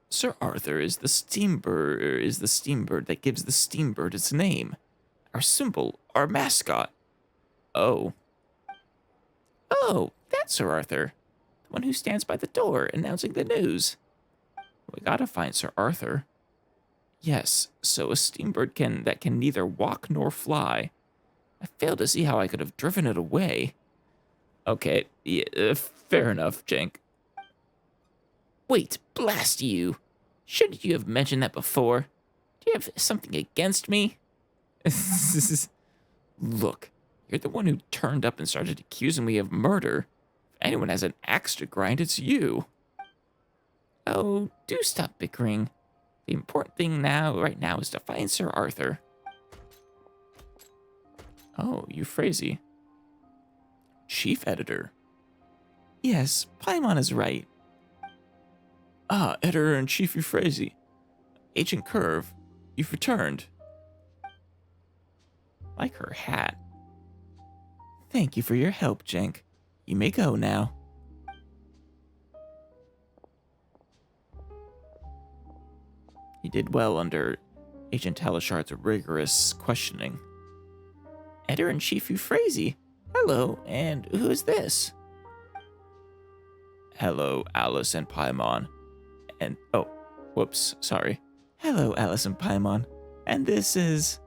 Sir Arthur is the Steambird that gives the Steambird its name. Our symbol, our mascot. Oh. Oh, that's Sir Arthur. The one who stands by the door announcing the news. We gotta find Sir Arthur. Yes, so a Steambird that can neither walk nor fly. I fail to see how I could have driven it away. Okay, yeah, fair enough, Jenk. Wait, blast you! Shouldn't you have mentioned that before? Do you have something against me? Look, you're the one who turned up and started accusing me of murder. If anyone has an axe to grind, it's you. Oh, do stop bickering. The important thing right now, is to find Sir Arthur. Oh, Euphrasie. Chief Editor. Yes, Paimon is right. Ah, Editor-in-Chief Euphrasia. Agent Curve, you've returned. Like her hat. Thank you for your help, Jenk. You may go now. You did well under Agent Talishard's rigorous questioning. Editor-in-Chief Euphrasia. Hello, and who is this? Hello, Alice and Paimon. And, oh, whoops, sorry. Hello, Alice and Paimon. And this is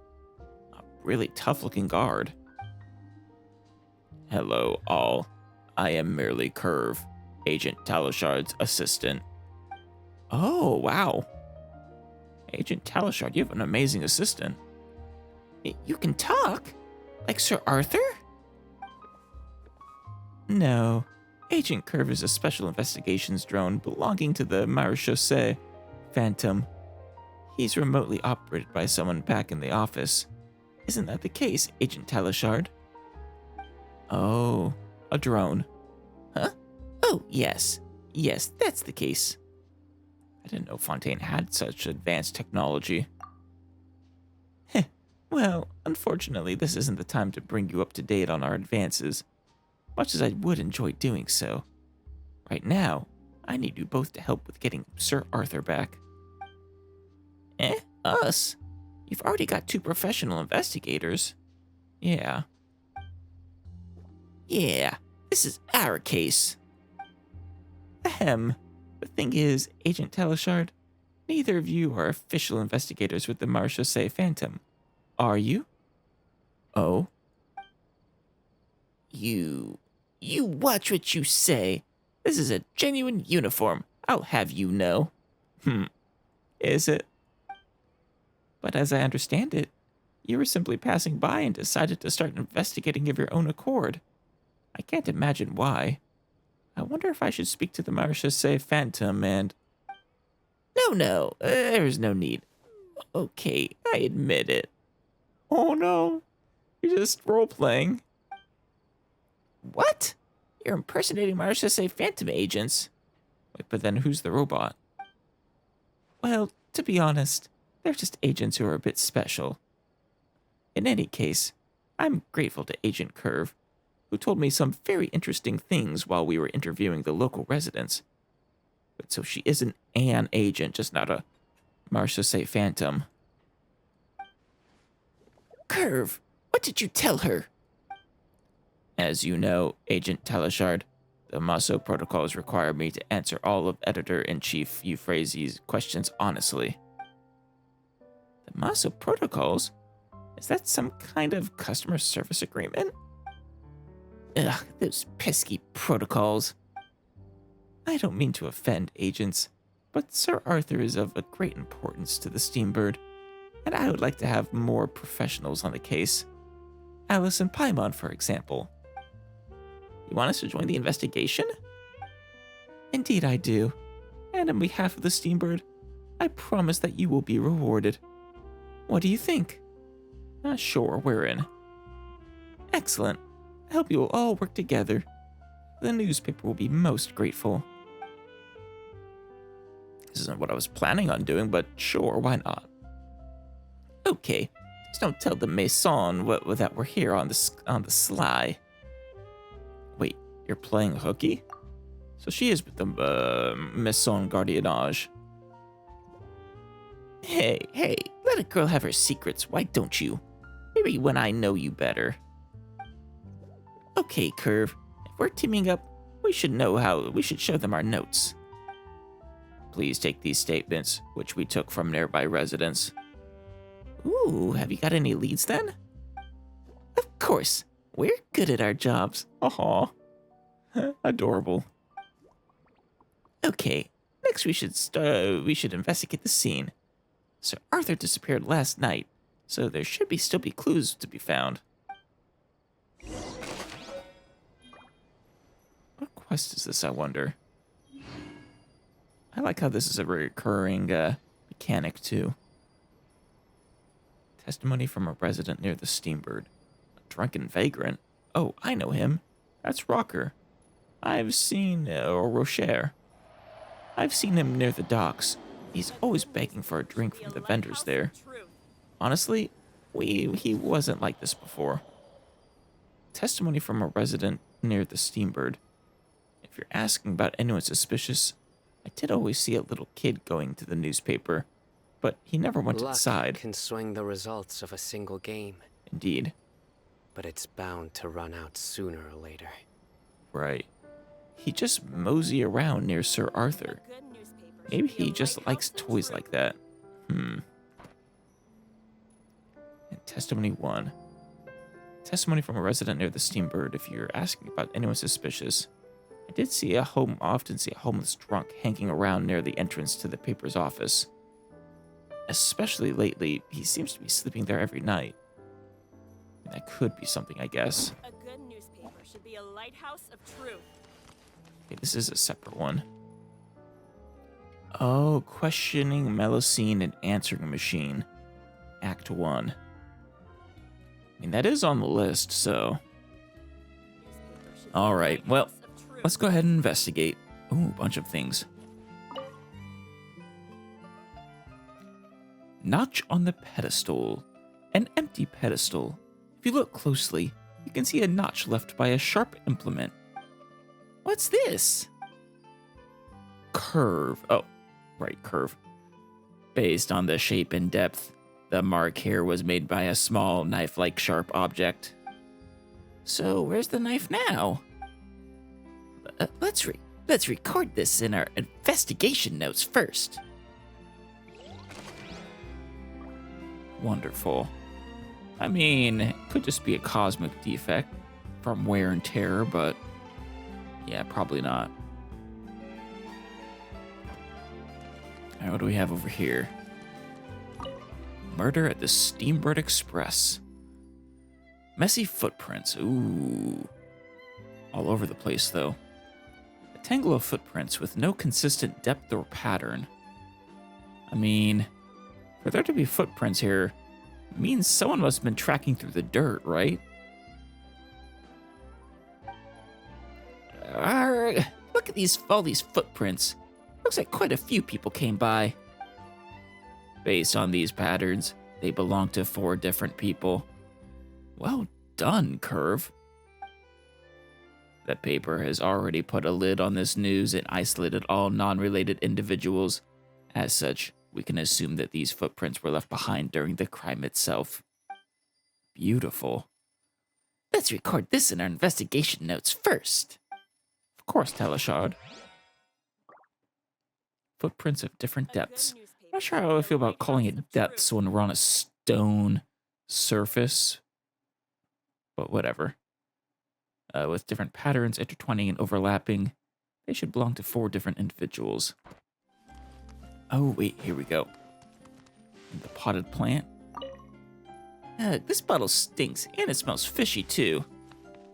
a really tough-looking guard. Hello, all. I am merely Curve, Agent Talishard's assistant. Oh, wow. Agent Talishard, you have an amazing assistant. You can talk? Like Sir Arthur? No. Agent Curve is a special investigations drone belonging to the miHoYo Phantom. He's remotely operated by someone back in the office. Isn't that the case, Agent Talishard? Oh, a drone. Huh? Oh, yes. Yes, that's the case. I didn't know Fontaine had such advanced technology. Heh. Well, unfortunately, this isn't the time to bring you up to date on our advances, much as I would enjoy doing so. Right now, I need you both to help with getting Sir Arthur back. Us? You've already got 2 professional investigators. Yeah. Yeah, this is our case. Ahem. The thing is, Agent Talishard, neither of you are official investigators with the miHoYo Phantom, are you? Oh? You watch what you say. This is a genuine uniform, I'll have you know. Is it? But as I understand it, you were simply passing by and decided to start investigating of your own accord. I can't imagine why. I wonder if I should speak to the miHoYo Phantom and... No, there's no need. Okay, I admit it. Oh no, you're just role-playing. What? You're impersonating miHoYo Phantom agents. Wait, but then who's the robot? Well, to be honest, they're just agents who are a bit special. In any case, I'm grateful to Agent Curve, who told me some very interesting things while we were interviewing the local residents. But so she isn't an agent, just not a miHoYo Phantom. Curve, what did you tell her? As you know, Agent Talishard, the miHoYo protocols require me to answer all of Editor-in-Chief Euphrasia's questions honestly. The miHoYo protocols? Is that some kind of customer service agreement? Ugh, those pesky protocols. I don't mean to offend agents, but Sir Arthur is of a great importance to the Steambird, and I would like to have more professionals on the case. Alice and Paimon, for example. You want us to join the investigation? Indeed I do. And on behalf of the Steambird, I promise that you will be rewarded. What do you think? Sure, we're in. Excellent. I hope you will all work together. The newspaper will be most grateful. This isn't what I was planning on doing, but sure, why not? Okay, just don't tell the Maison that we're here on the sly. Wait, you're playing hooky? So she is with the Maison Gardiennage. Hey, let a girl have her secrets, why don't you? Maybe when I know you better. Okay, Curve, if we're teaming up, we should show them our notes. Please take these statements, which we took from nearby residents. Ooh, have you got any leads then? Of course, we're good at our jobs. Aw, adorable. Okay, next we should investigate the scene. Sir Arthur disappeared last night, so there should still be clues to be found. What quest is this, I wonder? I like how this is a recurring mechanic, too. Testimony from a resident near the Steambird. A drunken vagrant? Oh, I know him. That's Rocker. I've seen Rocher. I've seen him near the docks. He's always begging for a drink from the vendors there. Honestly, he wasn't like this before. Testimony from a resident near the Steambird. If you're asking about anyone suspicious, I did always see a little kid going to the newspaper, but he never went Luck inside. can swing the results of a single game, Indeed. but it's bound to run out sooner or later. Right. He just mosey around near Sir Arthur. Maybe he just likes toys like that. And testimony 1. Testimony from a resident near the Steambird. If you're asking about anyone suspicious, I did often see a homeless drunk hanging around near the entrance to the paper's office. Especially lately, he seems to be sleeping there every night. That could be something, I guess. A good newspaper should be a lighthouse of truth. Okay, this is a separate one. Oh, questioning Melusine and answering machine. Act 1. I mean, that is on the list, so... Alright, well, let's go ahead and investigate. Ooh, a bunch of things. Notch on the pedestal. An empty pedestal. If you look closely, you can see a notch left by a sharp implement. What's this? Curve. Oh, right, curve. Based on the shape and depth, the mark here was made by a small knife-like sharp object. So where's the knife now? Let's record this in our investigation notes first. Wonderful. I mean, it could just be a cosmic defect from wear and tear, but yeah, probably not. All right, what do we have over here? Murder at the Steambird Express. Messy footprints. Ooh. All over the place, though. A tangle of footprints with no consistent depth or pattern. I mean, for there to be footprints here means someone must have been tracking through the dirt, right? Look at all these footprints. Looks like quite a few people came by. Based on these patterns, they belong to 4 different people. Well done, Curve. The paper has already put a lid on this news and isolated all non-related individuals. As such, we can assume that these footprints were left behind during the crime itself. Beautiful. Let's record this in our investigation notes first. Of course, Teleshard. Footprints of different depths. I'm not sure how I feel about calling it depths when we're on a stone surface, but whatever. With different patterns intertwining and overlapping, they should belong to 4 different individuals. Oh, wait, here we go. The potted plant. This bottle stinks, and it smells fishy, too.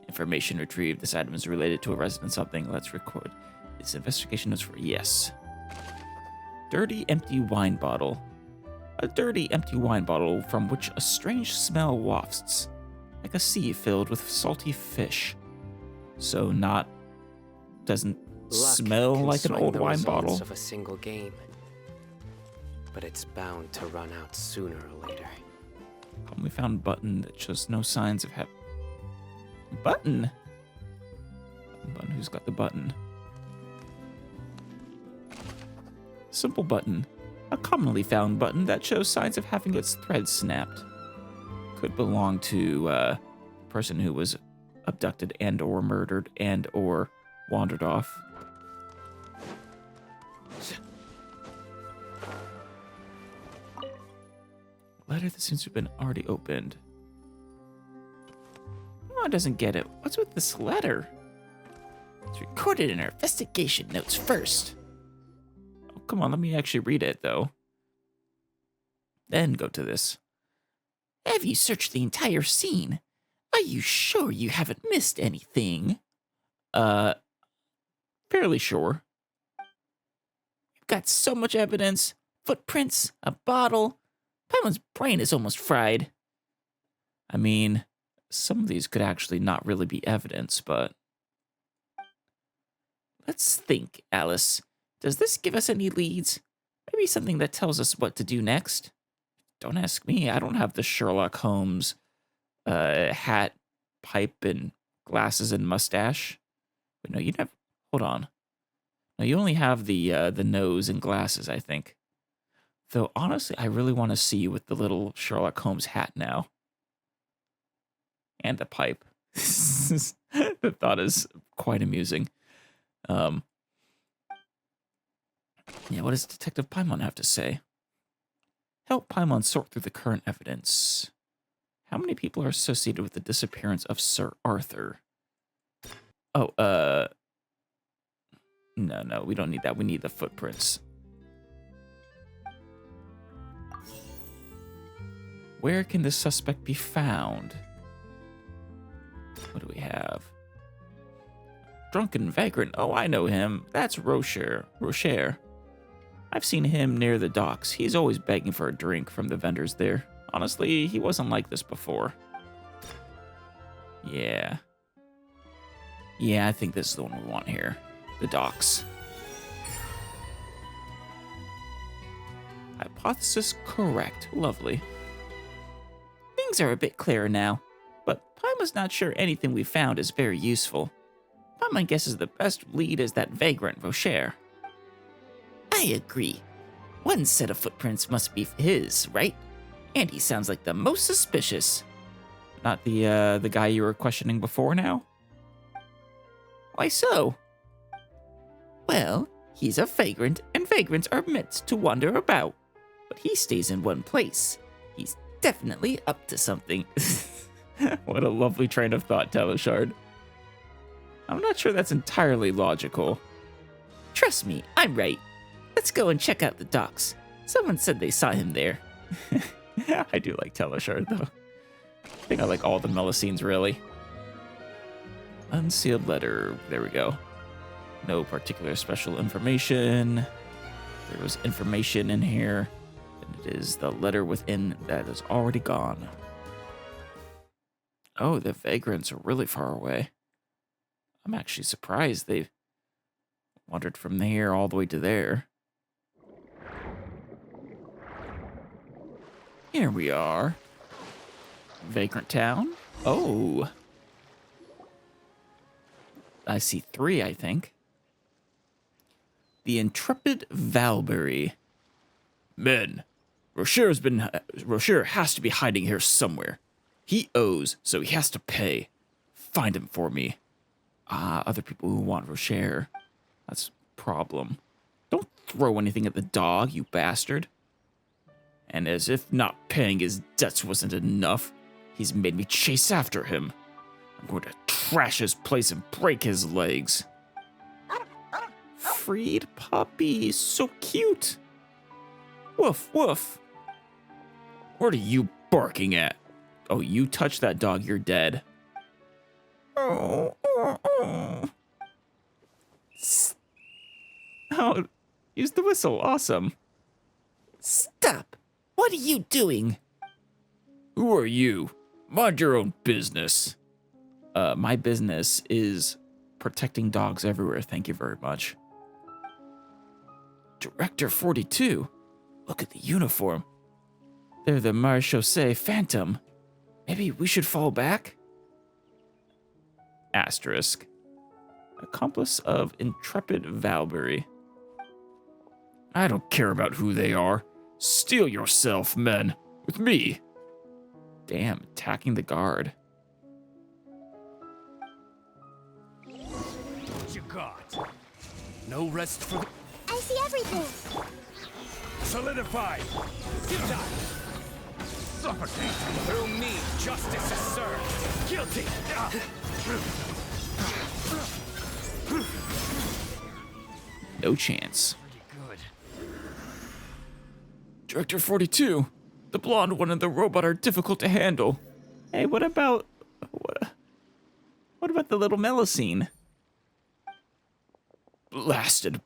Information retrieved. This item is related to a resident something. Let's record. This investigation notes for yes. Dirty, empty wine bottle. A dirty, empty wine bottle from which a strange smell wafts, like a sea filled with salty fish. So doesn't smell like an old wine bottle. Of a single game, but it's bound to run out sooner or later. We found button that shows no signs of button? Button, who's got the button? Simple button. A commonly found button that shows signs of having its thread snapped. Could belong to a person who was abducted and or murdered and or wandered off. Letter that seems to have been already opened. Paimon doesn't get it. What's with this letter? It's recorded in our investigation notes first. Oh, come on, let me actually read it, though. Then go to this. Have you searched the entire scene? Are you sure you haven't missed anything? Fairly sure. You've got so much evidence. Footprints, a bottle. Paimon's brain is almost fried. I mean, some of these could actually not really be evidence, but... Let's think, Alice. Does this give us any leads? Maybe something that tells us what to do next? Don't ask me. I don't have the Sherlock Holmes hat, pipe, and glasses and mustache. But no, you never. Hold on. No, you only have the nose and glasses, I think. Though honestly, I really want to see you with the little Sherlock Holmes hat now. And the pipe. The thought is quite amusing. Yeah, what does Detective Paimon have to say? Help Paimon sort through the current evidence. How many people are associated with the disappearance of Sir Arthur? Oh, no, we don't need that. We need the footprints. Where can the suspect be found? What do we have? Drunken vagrant. Oh, I know him. That's Rocher. I've seen him near the docks. He's always begging for a drink from the vendors there. Honestly, he wasn't like this before. Yeah. Yeah, I think this is the one we want here. The docks. Hypothesis correct. Lovely. Things are a bit clearer now, but Paimon's not sure anything we found is very useful. Paimon guesses the best lead is that vagrant Rocher. I agree. One set of footprints must be his, right? And he sounds like the most suspicious. Not the guy you were questioning before now? Why so? Well, he's a vagrant, and vagrants are meant to wander about. But he stays in one place. He's definitely up to something. What a lovely train of thought, Teleshard. I'm not sure that's entirely logical. Trust me, I'm right. Let's go and check out the docks. Someone said they saw him there. I do like Teleshard, though. I think I like all the Melusines, really. Unsealed letter. There we go. No particular special information. There was information in here. And it is the letter within that is already gone. Oh, the vagrants are really far away. I'm actually surprised they wandered from here all the way to there. Here we are. Vagrant town. Oh. I see 3, I think. The intrepid Valbury. Men, Rocher has to be hiding here somewhere. He owes, so he has to pay. Find him for me. Ah, other people who want Rocher. That's a problem. Don't throw anything at the dog, you bastard. And as if not paying his debts wasn't enough, he's made me chase after him. I'm going to trash his place and break his legs. Freed puppy, so cute. Woof, woof. What are you barking at? Oh, you touch that dog, you're dead. Oh, use the whistle, awesome. Stop. What are you doing? Who are you? Mind your own business. My business is protecting dogs everywhere, thank you very much. Director 42. Look at the uniform. They're the Marechaussee Phantom. Maybe we should fall back? Asterisk. Accomplice of intrepid Valbury. I don't care about who they are. Steel yourself, men. With me. Damn, attacking the guard. What you got? No rest for the... I see everything. Solidify! Get down! Suffocate! Through me, justice is served! Guilty! No chance. Pretty good. Director 42. The blonde one and the robot are difficult to handle. Hey, what about the little Melusine? Blasted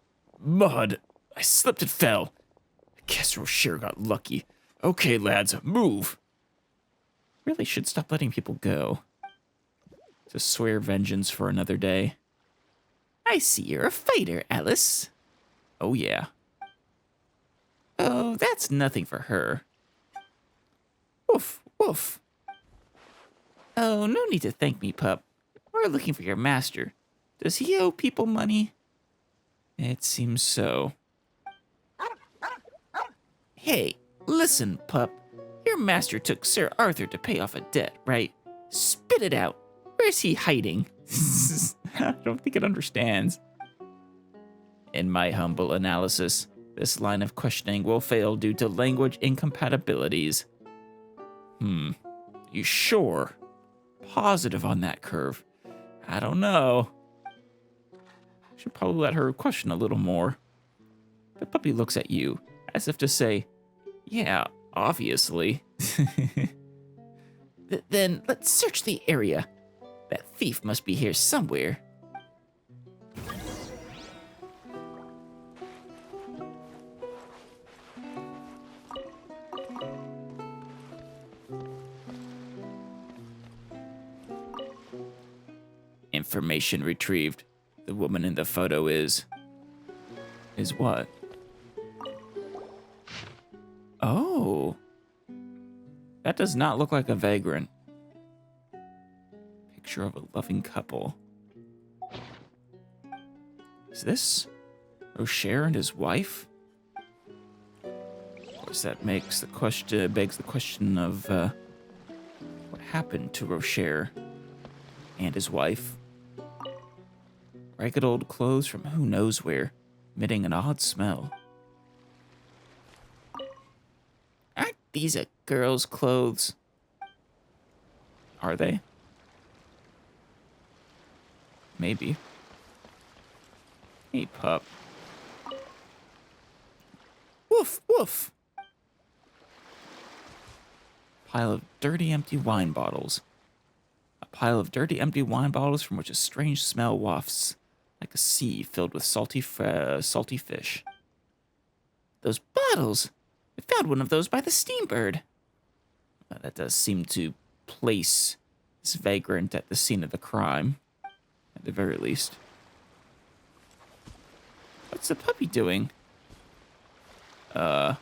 mud. I slipped and fell. I guess Rocher got lucky. Okay, lads, move. Really should stop letting people go. To swear vengeance for another day. I see you're a fighter, Alice. Oh, yeah. Oh, that's nothing for her. Woof, woof. Oh, no need to thank me, pup. We're looking for your master. Does he owe people money? It seems so. Hey, listen, pup. Your master took Sir Arthur to pay off a debt, right? Spit it out. Where's he hiding? I don't think it understands. In my humble analysis, this line of questioning will fail due to language incompatibilities. You sure? Positive on that curve? I don't know. Should probably let her question a little more. The puppy looks at you, as if to say, yeah, obviously. Then let's search the area. That thief must be here somewhere. Information retrieved. The woman in the photo is what? Oh. That does not look like a vagrant. Picture of a loving couple. Is this Rocher and his wife? Of course, that begs the question of what happened to Rocher and his wife. Ragged old clothes from who knows where, emitting an odd smell. Aren't these a girl's clothes? Are they? Maybe. Hey, pup. Woof, woof. Pile of dirty, empty wine bottles. A pile of dirty, empty wine bottles from which a strange smell wafts, like a sea filled with salty fish. Those bottles! We found one of those by the Steambird. That does seem to place this vagrant at the scene of the crime, at the very least. What's the puppy doing? I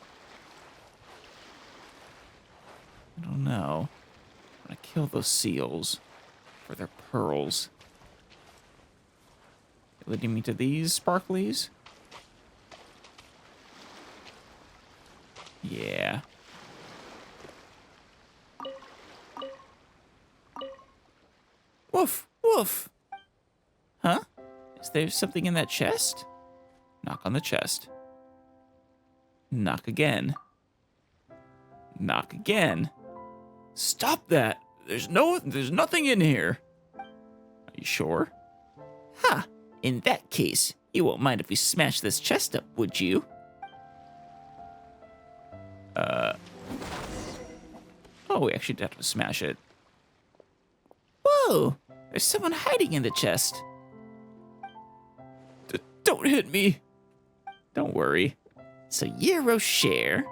don't know. I'm gonna kill those seals for their pearls. Leading me to these sparklies? Yeah. Woof, woof. Huh? Is there something in that chest? Knock on the chest. Knock again. Knock again. Stop that! There's nothing in here. Are you sure? Ha! In that case, you won't mind if we smash this chest up, would you? Oh, we actually did have to smash it. Whoa! There's someone hiding in the chest. Don't hit me! Don't worry. So you're Rocher?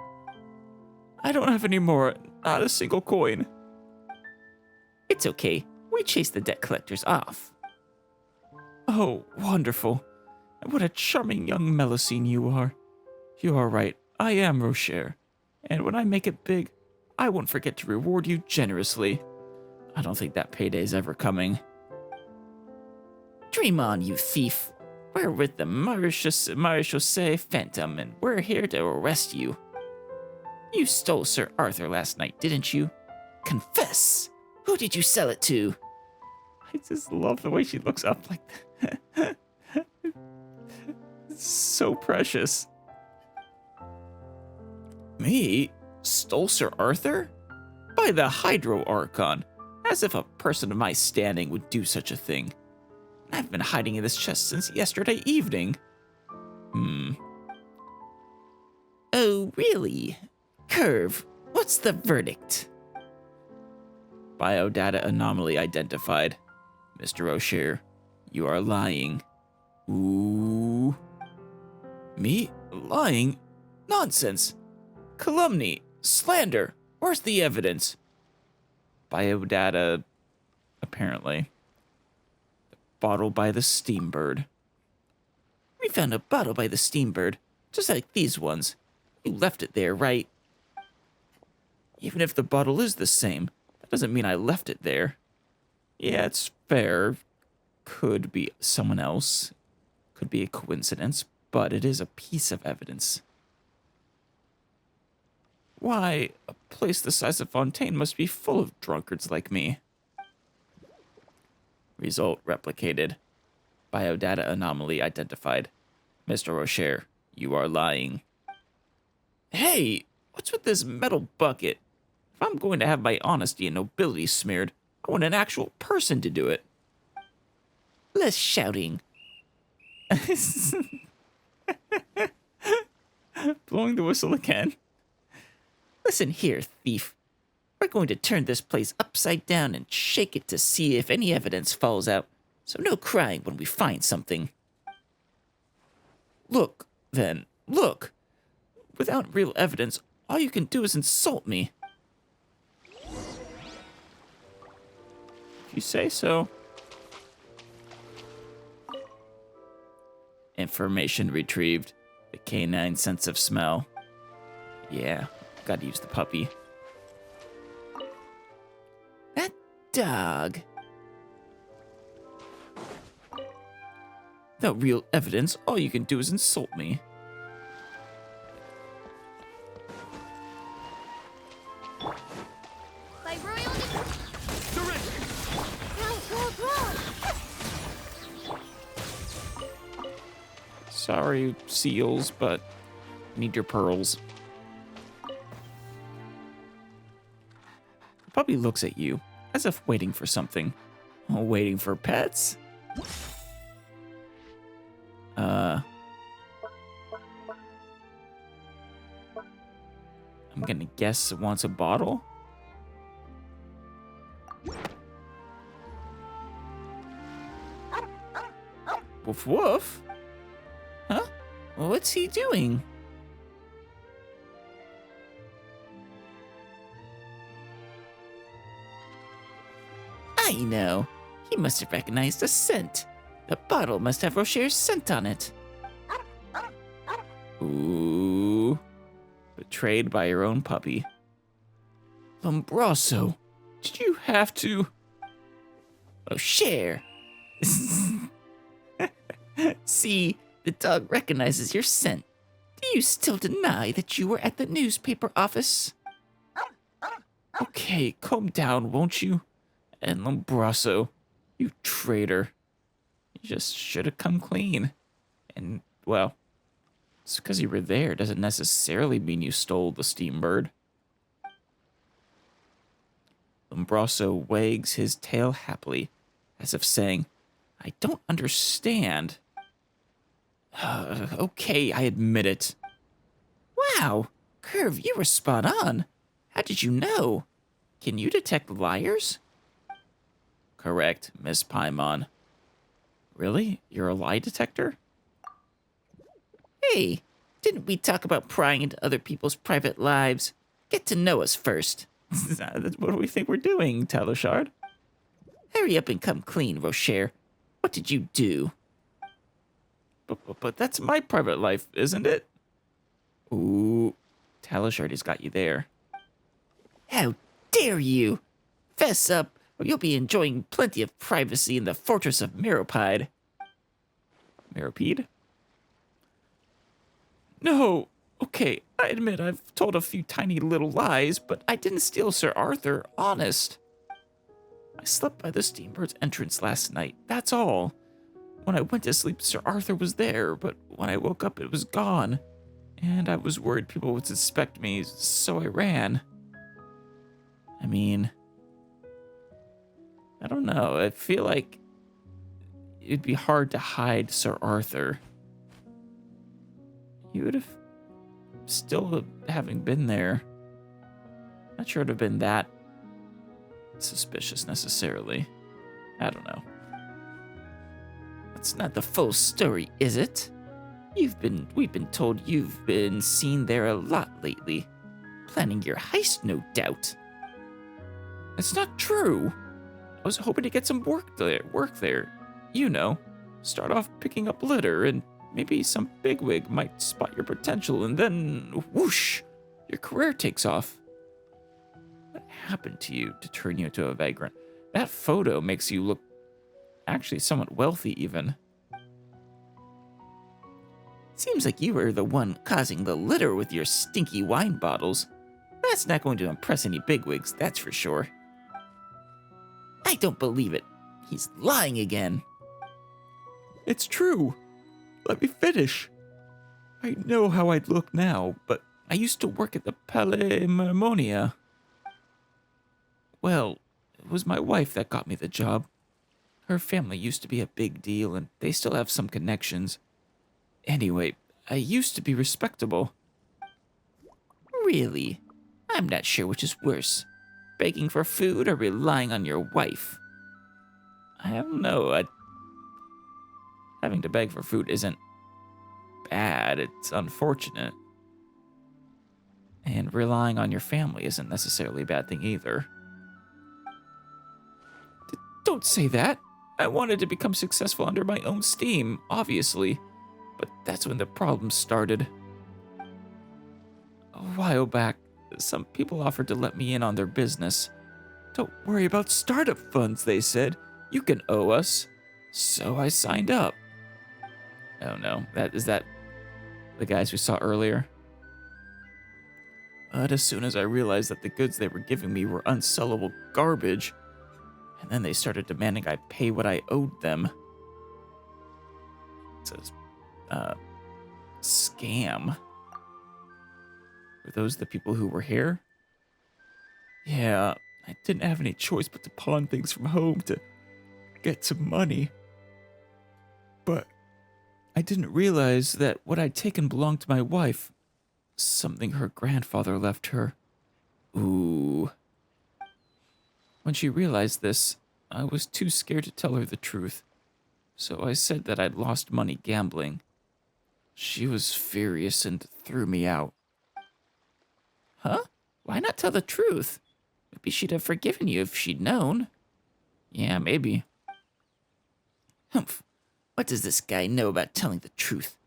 I don't have any more. Not a single coin. It's okay. We chased the debt collectors off. Oh, wonderful. What a charming young Melusine you are. You are right. I am Rocher. And when I make it big, I won't forget to reward you generously. I don't think that payday's ever coming. Dream on, you thief. We're with the Marechaussee Phantom, and we're here to arrest you. You stole Sir Arthur last night, didn't you? Confess! Who did you sell it to? I just love the way she looks up like that. It's so precious. Me? Stole Sir Arthur? By the Hydro Archon. As if a person of my standing would do such a thing. I've been hiding in this chest since yesterday evening. Oh, really? Curve, what's the verdict? Biodata anomaly identified. Mr. Rocher, you are lying. Ooh. Me? Lying? Nonsense. Calumny. Slander. Where's the evidence? Biodata, apparently. The bottle by the Steambird. We found a bottle by the Steambird, just like these ones. You left it there, right? Even if the bottle is the same, that doesn't mean I left it there. Yeah, it's fair. Could be someone else. Could be a coincidence, but it is a piece of evidence. Why, a place the size of Fontaine must be full of drunkards like me. Result replicated. Biodata anomaly identified. Mr. Rocher, you are lying. Hey, what's with this metal bucket? If I'm going to have my honesty and nobility smeared, I want an actual person to do it. Less shouting. Blowing the whistle again. Listen here, thief. We're going to turn this place upside down and shake it to see if any evidence falls out, so no crying when we find something. Look, then, look. Without real evidence, all you can do is insult me. If you say so. Information retrieved. The canine sense of smell. Yeah, gotta use the puppy. That dog. Without real evidence, all you can do is insult me. By royal Surrender! Sorry, seals, but I need your pearls. The puppy looks at you, as if waiting for something. Oh, waiting for pets? I'm gonna guess it wants a bottle? Woof woof? Huh? What's he doing? I know. He must have recognized a scent. The bottle must have Rocher's scent on it. Ooh. Betrayed by your own puppy. Lombroso, did you have to... Rocher. See, the dog recognizes your scent. Do you still deny that you were at the newspaper office? Okay, calm down, won't you? And Lombroso, you traitor. You just should have come clean. And, well, just because you were there doesn't necessarily mean you stole the Steambird. Lombroso wags his tail happily, as if saying, I don't understand. Okay, I admit it. Wow, Curve, you were spot on. How did you know? Can you detect liars? Correct, Miss Paimon. Really? You're a lie detector? Hey, didn't we talk about prying into other people's private lives? Get to know us first. What do we think we're doing, Talishard? Hurry up and come clean, Rocher. What did you do? But that's my private life, isn't it? Ooh, Talishard has got you there. How dare you? Fess up, or you'll be enjoying plenty of privacy in the fortress of Meropide. Meropide? No, okay, I admit I've told a few tiny little lies, but I didn't steal Sir Arthur, honest. I slept by the Steambird's entrance last night, that's all. When I went to sleep, Sir Arthur was there, but when I woke up, it was gone. And I was worried people would suspect me, so I ran. I mean, I don't know, I feel like it'd be hard to hide Sir Arthur. You would have still having been there. Not sure it'd have been that suspicious necessarily. I don't know. That's not the full story, is it? We've been told you've been seen there a lot lately. Planning your heist, no doubt. It's not true. I was hoping to get some work there. You know, start off picking up litter and Maybe some bigwig might spot your potential and then, whoosh, your career takes off. What happened to you to turn you into a vagrant? That photo makes you look actually somewhat wealthy even. Seems like you were the one causing the litter with your stinky wine bottles. That's not going to impress any bigwigs, that's for sure. I don't believe it. He's lying again. It's true. Let me finish. I know how I'd look now, but I used to work at the Palais Marmonia. Well, it was my wife that got me the job. Her family used to be a big deal, and they still have some connections. Anyway, I used to be respectable. Really? I'm not sure which is worse. Begging for food or relying on your wife? I don't know. Having to beg for food isn't bad, it's unfortunate. And relying on your family isn't necessarily a bad thing either. Don't say that. I wanted to become successful under my own steam, obviously. But that's when the problems started. A while back, some people offered to let me in on their business. Don't worry about startup funds, they said. You can owe us. So I signed up. Oh no, is that the guys we saw earlier? But as soon as I realized that the goods they were giving me were unsellable garbage, and then they started demanding I pay what I owed them. It says, scam. Were those the people who were here? Yeah, I didn't have any choice but to pawn things from home to get some money. But I didn't realize that what I'd taken belonged to my wife. Something her grandfather left her. Ooh. When she realized this, I was too scared to tell her the truth. So I said that I'd lost money gambling. She was furious and threw me out. Huh? Why not tell the truth? Maybe she'd have forgiven you if she'd known. Yeah, maybe. Humph. What does this guy know about telling the truth?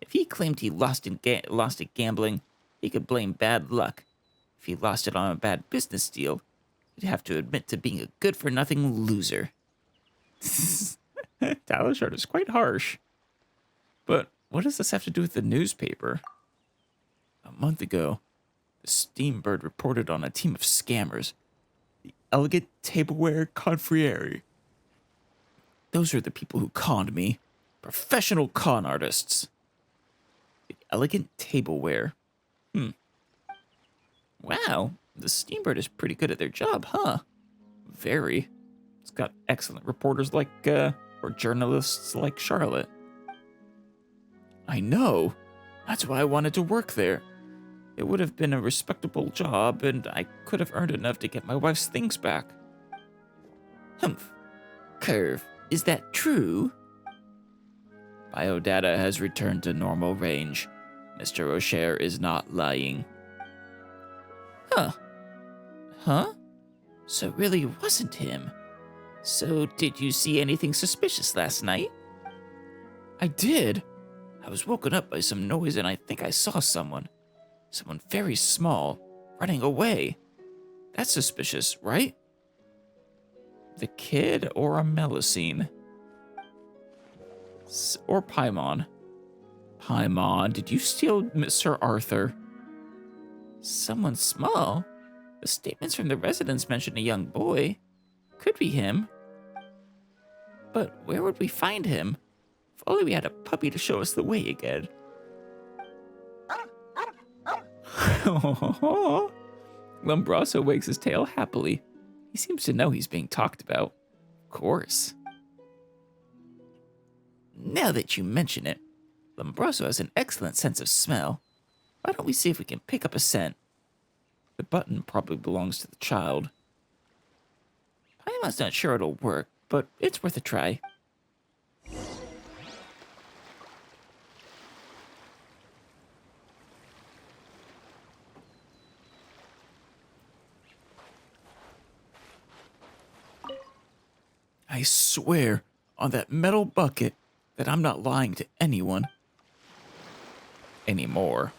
If he claimed he lost at gambling, he could blame bad luck. If he lost it on a bad business deal, he'd have to admit to being a good-for-nothing loser. Talishard is quite harsh. But what does this have to do with the newspaper? A month ago, the Steambird reported on a team of scammers. The Elegant Tableware Confrérie. Those are the people who conned me. Professional con artists. The Elegant Tableware. Wow, the Steambird is pretty good at their job, huh? Very. It's got excellent reporters like, or journalists like Charlotte. I know. That's why I wanted to work there. It would have been a respectable job, and I could have earned enough to get my wife's things back. Humph. Curve, is that true? Biodata has returned to normal range. Mr. O'Share is not lying. Huh? So it really wasn't him. So did you see anything suspicious last night? I did. I was woken up by some noise and I think I saw someone. Someone very small, running away. That's suspicious, right? The kid or a Melusine? Or Paimon? Paimon, did you steal Sir Arthur? Someone small? The statements from the residents mention a young boy. Could be him. But where would we find him? If only we had a puppy to show us the way again. Lombroso wags his tail happily. He seems to know he's being talked about. Of course. Now that you mention it, Lombroso has an excellent sense of smell. Why don't we see if we can pick up a scent? The button probably belongs to the child. Paimon's not sure it'll work, but it's worth a try. I swear on that metal bucket that I'm not lying to anyone. anymore.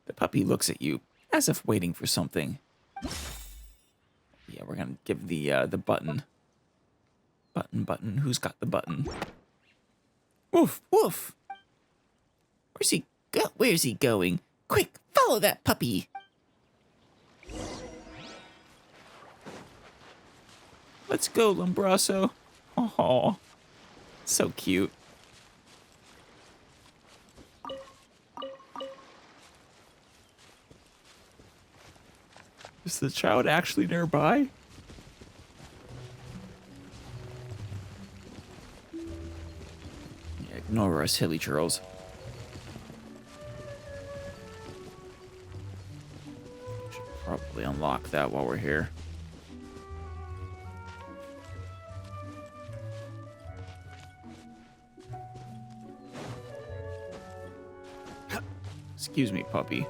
The puppy looks at you as if waiting for something. Yeah, we're gonna give the button. Button. Who's got the button? Woof, woof. Where's he going? Quick, follow that puppy. Let's go, Lombrasso. Oh, so cute. Is the child actually nearby? Yeah, ignore us, hilly churls. Should probably unlock that while we're here. Excuse me, puppy.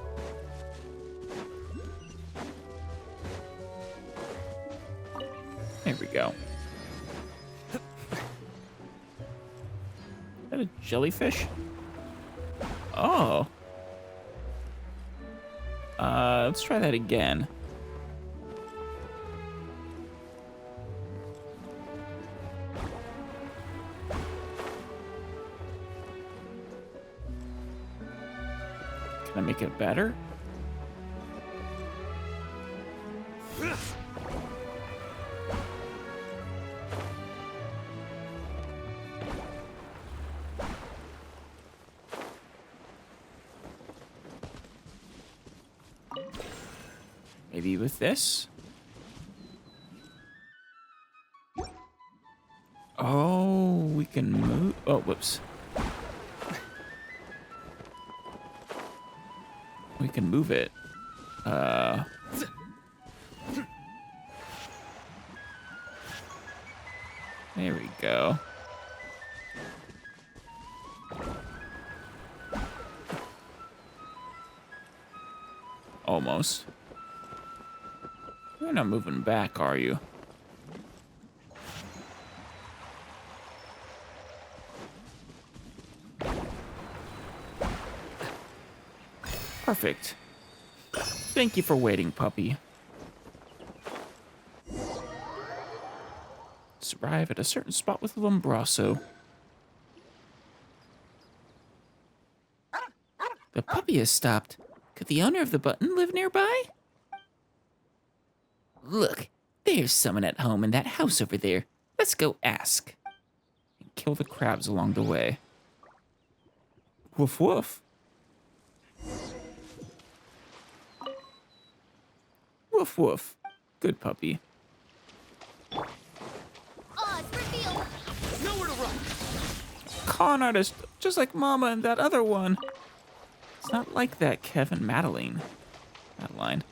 There we go. Is that a jellyfish? Oh. Let's try that again. Can I make it better? Maybe with this? Oh, we can move. Oh, whoops. We can move it. There we go. Almost. You're not moving back, are you? Perfect. Thank you for waiting, puppy. Let's arrive at a certain spot with Lombrasso. The puppy has stopped. Could the owner of the button live nearby? Look, there's someone at home in that house over there. Let's go ask. And kill the crabs along the way. Woof woof. Woof woof. Good puppy. Oz, reveal! Nowhere to run! Con artist, just like Mama and that other one. It's not like that, Kevin. Madeline. Midnight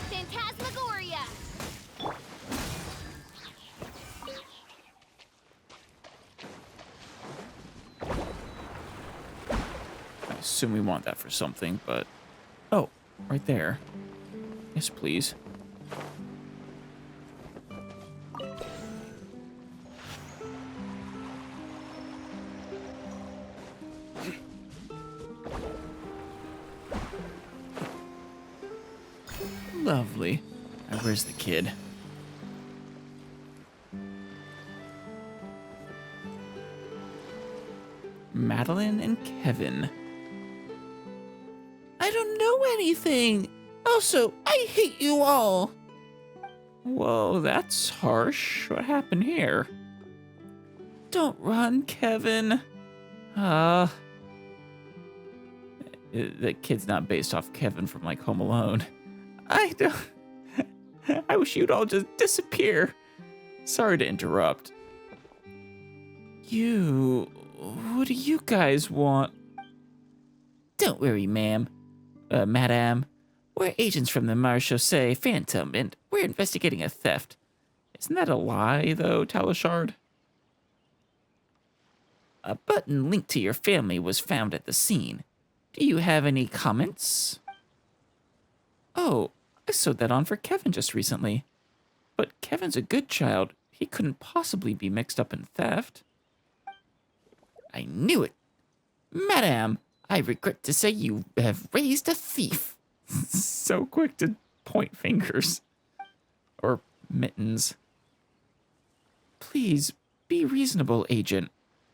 Phantasmagoria! I assume we want that for something, but... Oh, right there. Yes, please. Lovely. Now, where's the kid? Madeline and Kevin. I don't know anything. Also, I hate you all. Whoa, that's harsh. What happened here? Don't run, Kevin. The kid's not based off Kevin from, like, Home Alone. I wish you'd all just disappear. Sorry to interrupt. What do you guys want? Don't worry, madame. We're agents from the miHoYo Phantom, and we're investigating a theft. Isn't that a lie, though, Talishard? A button linked to your family was found at the scene. Do you have any comments? Oh, I sewed that on for Kevin just recently. But Kevin's a good child. He couldn't possibly be mixed up in theft. I knew it. Madame, I regret to say you have raised a thief. So quick to point fingers. Or mittens. Please, be reasonable, Agent.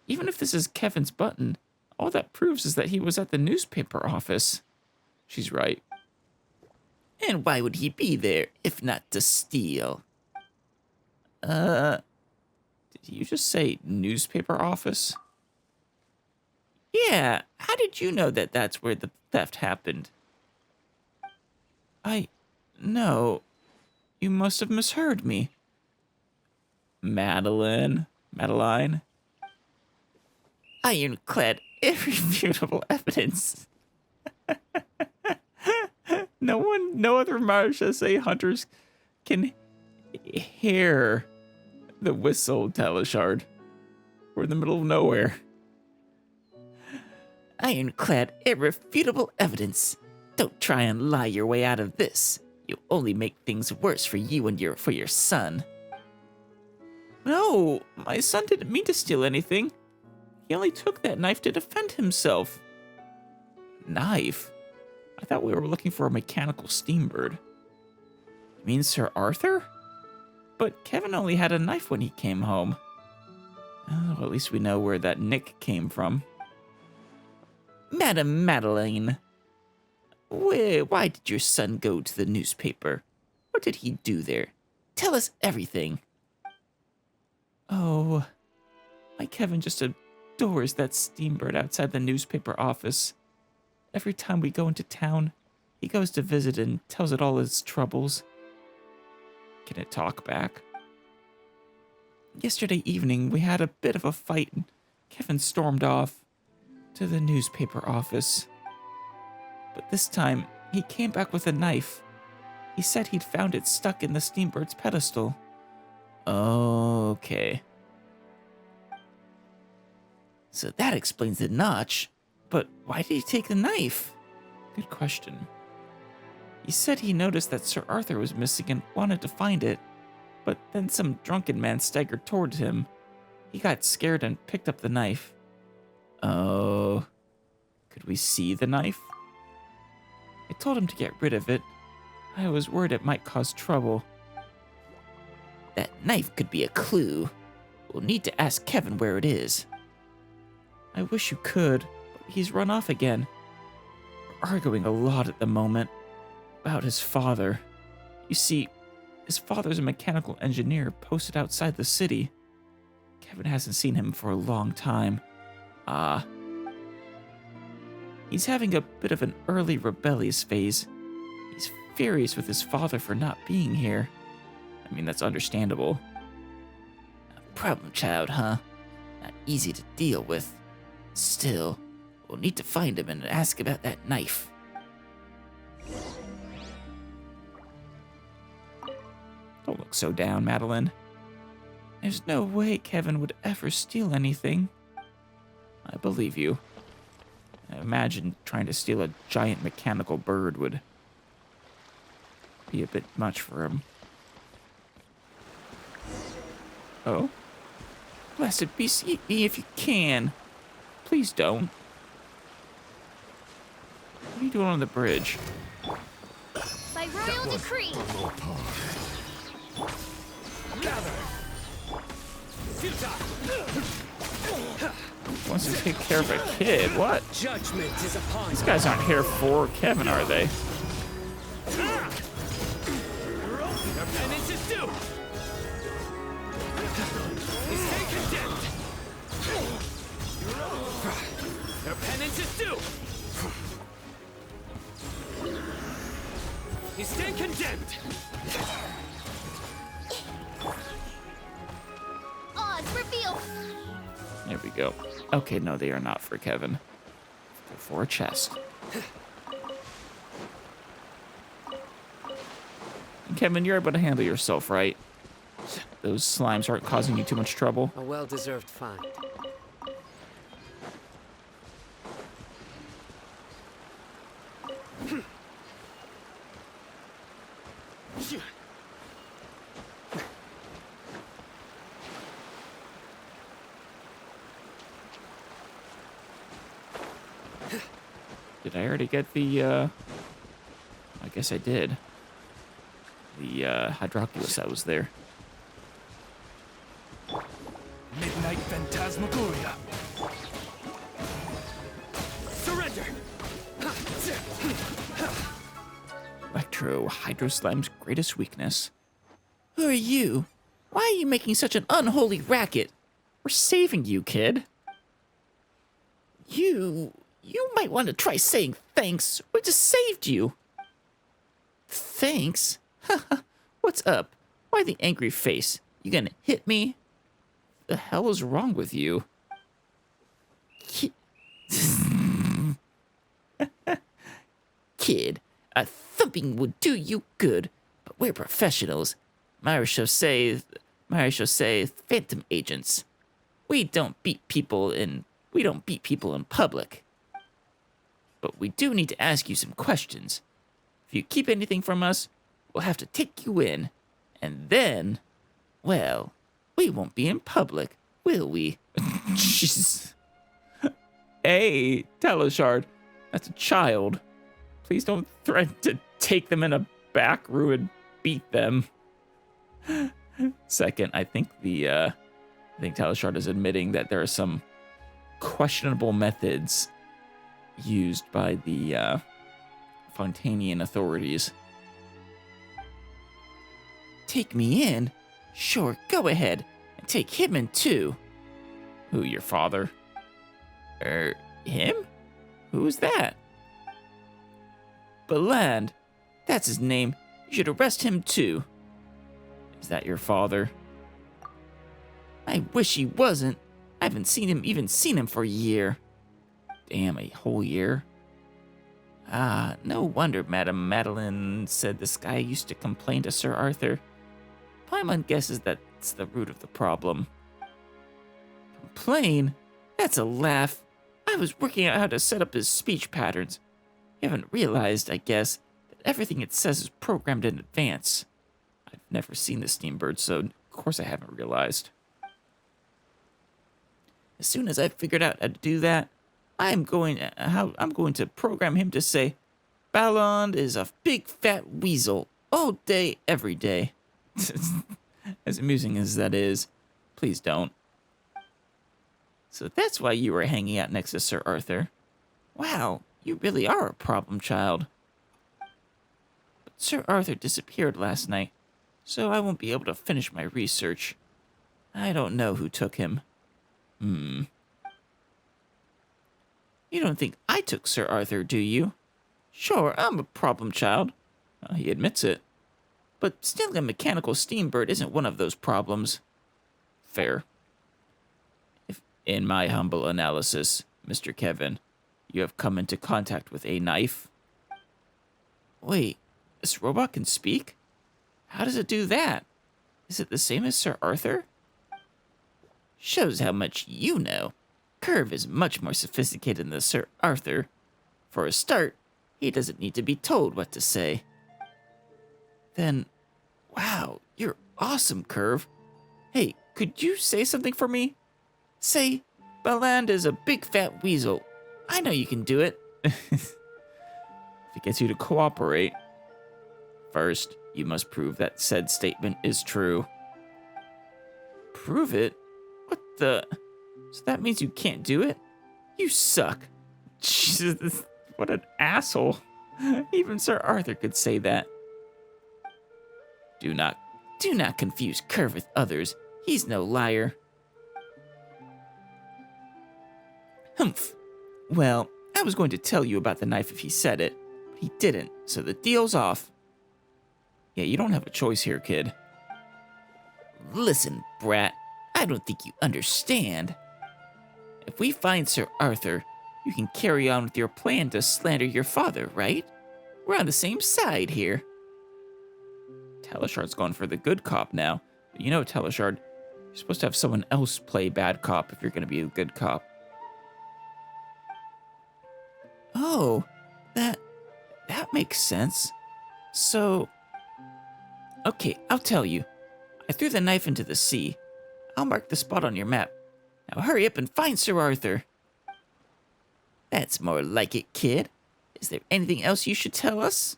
Even if this is Kevin's button, all that proves is that he was at the newspaper office. She's right. And why would he be there, if not to steal? Did you just say newspaper office? Yeah, how did you know that that's where the theft happened? No. You must have misheard me. Madeline? Ironclad, irrefutable evidence. No other Marchese hunters can hear the whistle, Talishard. We're in the middle of nowhere. Ironclad, irrefutable evidence. Don't try and lie your way out of this. You'll only make things worse for you and for your son. No, my son didn't mean to steal anything. He only took that knife to defend himself. Knife? I thought we were looking for a mechanical Steambird. You mean Sir Arthur? But Kevin only had a knife when he came home. Oh, at least we know where that nick came from. Madame Madeline, why did your son go to the newspaper? What did he do there? Tell us everything. Oh, my Kevin just adores that Steambird outside the newspaper office. Every time we go into town, he goes to visit and tells it all his troubles. Can it talk back? Yesterday evening, we had a bit of a fight and Kevin stormed off to the newspaper office. But this time, he came back with a knife. He said he'd found it stuck in the Steambird's pedestal. Okay. So that explains the notch. But why did he take the knife? Good question. He said he noticed that Sir Arthur was missing and wanted to find it. But then some drunken man staggered towards him. He got scared and picked up the knife. Oh. Could we see the knife? I told him to get rid of it. I was worried it might cause trouble. That knife could be a clue. We'll need to ask Kevin where it is. I wish you could, but he's run off again. We're arguing a lot at the moment about his father. You see, his father's a mechanical engineer posted outside the city. Kevin hasn't seen him for a long time. He's having a bit of an early rebellious phase. He's furious with his father for not being here. I mean, that's understandable. A problem child, huh? Not easy to deal with. Still, we'll need to find him and ask about that knife. Don't look so down, Madeline. There's no way Kevin would ever steal anything. I believe you. I imagine trying to steal a giant mechanical bird would be a bit much for him. Oh? Blessed beast, eat me if you can. Please don't. What are you doing on the bridge? By royal decree. Gather. Wants to take care of a kid. What? Judgment is upon These guys aren't here for Kevin, are they? Your penance is due. Stay condemned. Your penance is due. You stand condemned. Odds reveal. There we go. Okay, no, they are not for Kevin. They're for a chest. And Kevin, you're able to handle yourself, right? Those slimes aren't causing you too much trouble. A well-deserved find. Did I already get the, I guess I did. The, Hydroculus that was there. Midnight Phantasmagoria. Surrender! Electro, Hydro Slime's greatest weakness. Who are you? Why are you making such an unholy racket? We're saving you, kid. You might want to try saying thanks. We just saved you. Thanks? What's up? Why the angry face? You gonna hit me? The hell is wrong with you? Kid, a thumping would do you good, but we're professionals. miHoYo say phantom agents. We don't beat people in public. But we do need to ask you some questions. If you keep anything from us, we'll have to take you in. And then, well, we won't be in public, will we? Jeez. Hey, Teleshard, that's a child. Please don't threaten to take them in a back room and beat them. Second, I think Teleshard is admitting that there are some questionable methods used by the Fontanian authorities. Take me in? Sure, go ahead. And take him in too. Who, your father? Him? Who's that? Beland. That's his name. You should arrest him too. Is that your father? I wish he wasn't. I haven't seen him for a year. Damn, a whole year? Ah, no wonder Madame Madeline said this guy used to complain to Sir Arthur. Paimon guesses that's the root of the problem. Complain? That's a laugh. I was working out how to set up his speech patterns. You haven't realized, I guess, that everything it says is programmed in advance. I've never seen the Steambird, so of course I haven't realized. As soon as I've figured out how to do that, I'm going to program him to say, Ballond is a big fat weasel, all day, every day. As amusing as that is, please don't. So that's why you were hanging out next to Sir Arthur. Wow, you really are a problem child. But Sir Arthur disappeared last night, so I won't be able to finish my research. I don't know who took him. You don't think I took Sir Arthur, do you? Sure, I'm a problem child. He admits it. But stealing a mechanical Steambird isn't one of those problems. Fair. If, in my humble analysis, Mr. Kevin, you have come into contact with a knife. Wait, this robot can speak? How does it do that? Is it the same as Sir Arthur? Shows how much you know. Curve is much more sophisticated than Sir Arthur. For a start, he doesn't need to be told what to say. Then, wow, you're awesome, Curve. Hey, could you say something for me? Say, Baland is a big fat weasel. I know you can do it. If it gets you to cooperate. First, you must prove that said statement is true. Prove it? What the... So that means you can't do it? You suck. Jesus, what an asshole. Even Sir Arthur could say that. Do not confuse Curve with others. He's no liar. Humph. Well, I was going to tell you about the knife if he said it, but he didn't, so the deal's off. Yeah, you don't have a choice here, kid. Listen, brat, I don't think you understand. If we find Sir Arthur, you can carry on with your plan to slander your father, right? We're on the same side here. Teleshard's going for the good cop now. But you know, Teleshard, you're supposed to have someone else play bad cop if you're going to be a good cop. Oh, that makes sense. So, okay, I'll tell you. I threw the knife into the sea. I'll mark the spot on your map. Now hurry up and find Sir Arthur. That's more like it, kid. Is there anything else you should tell us?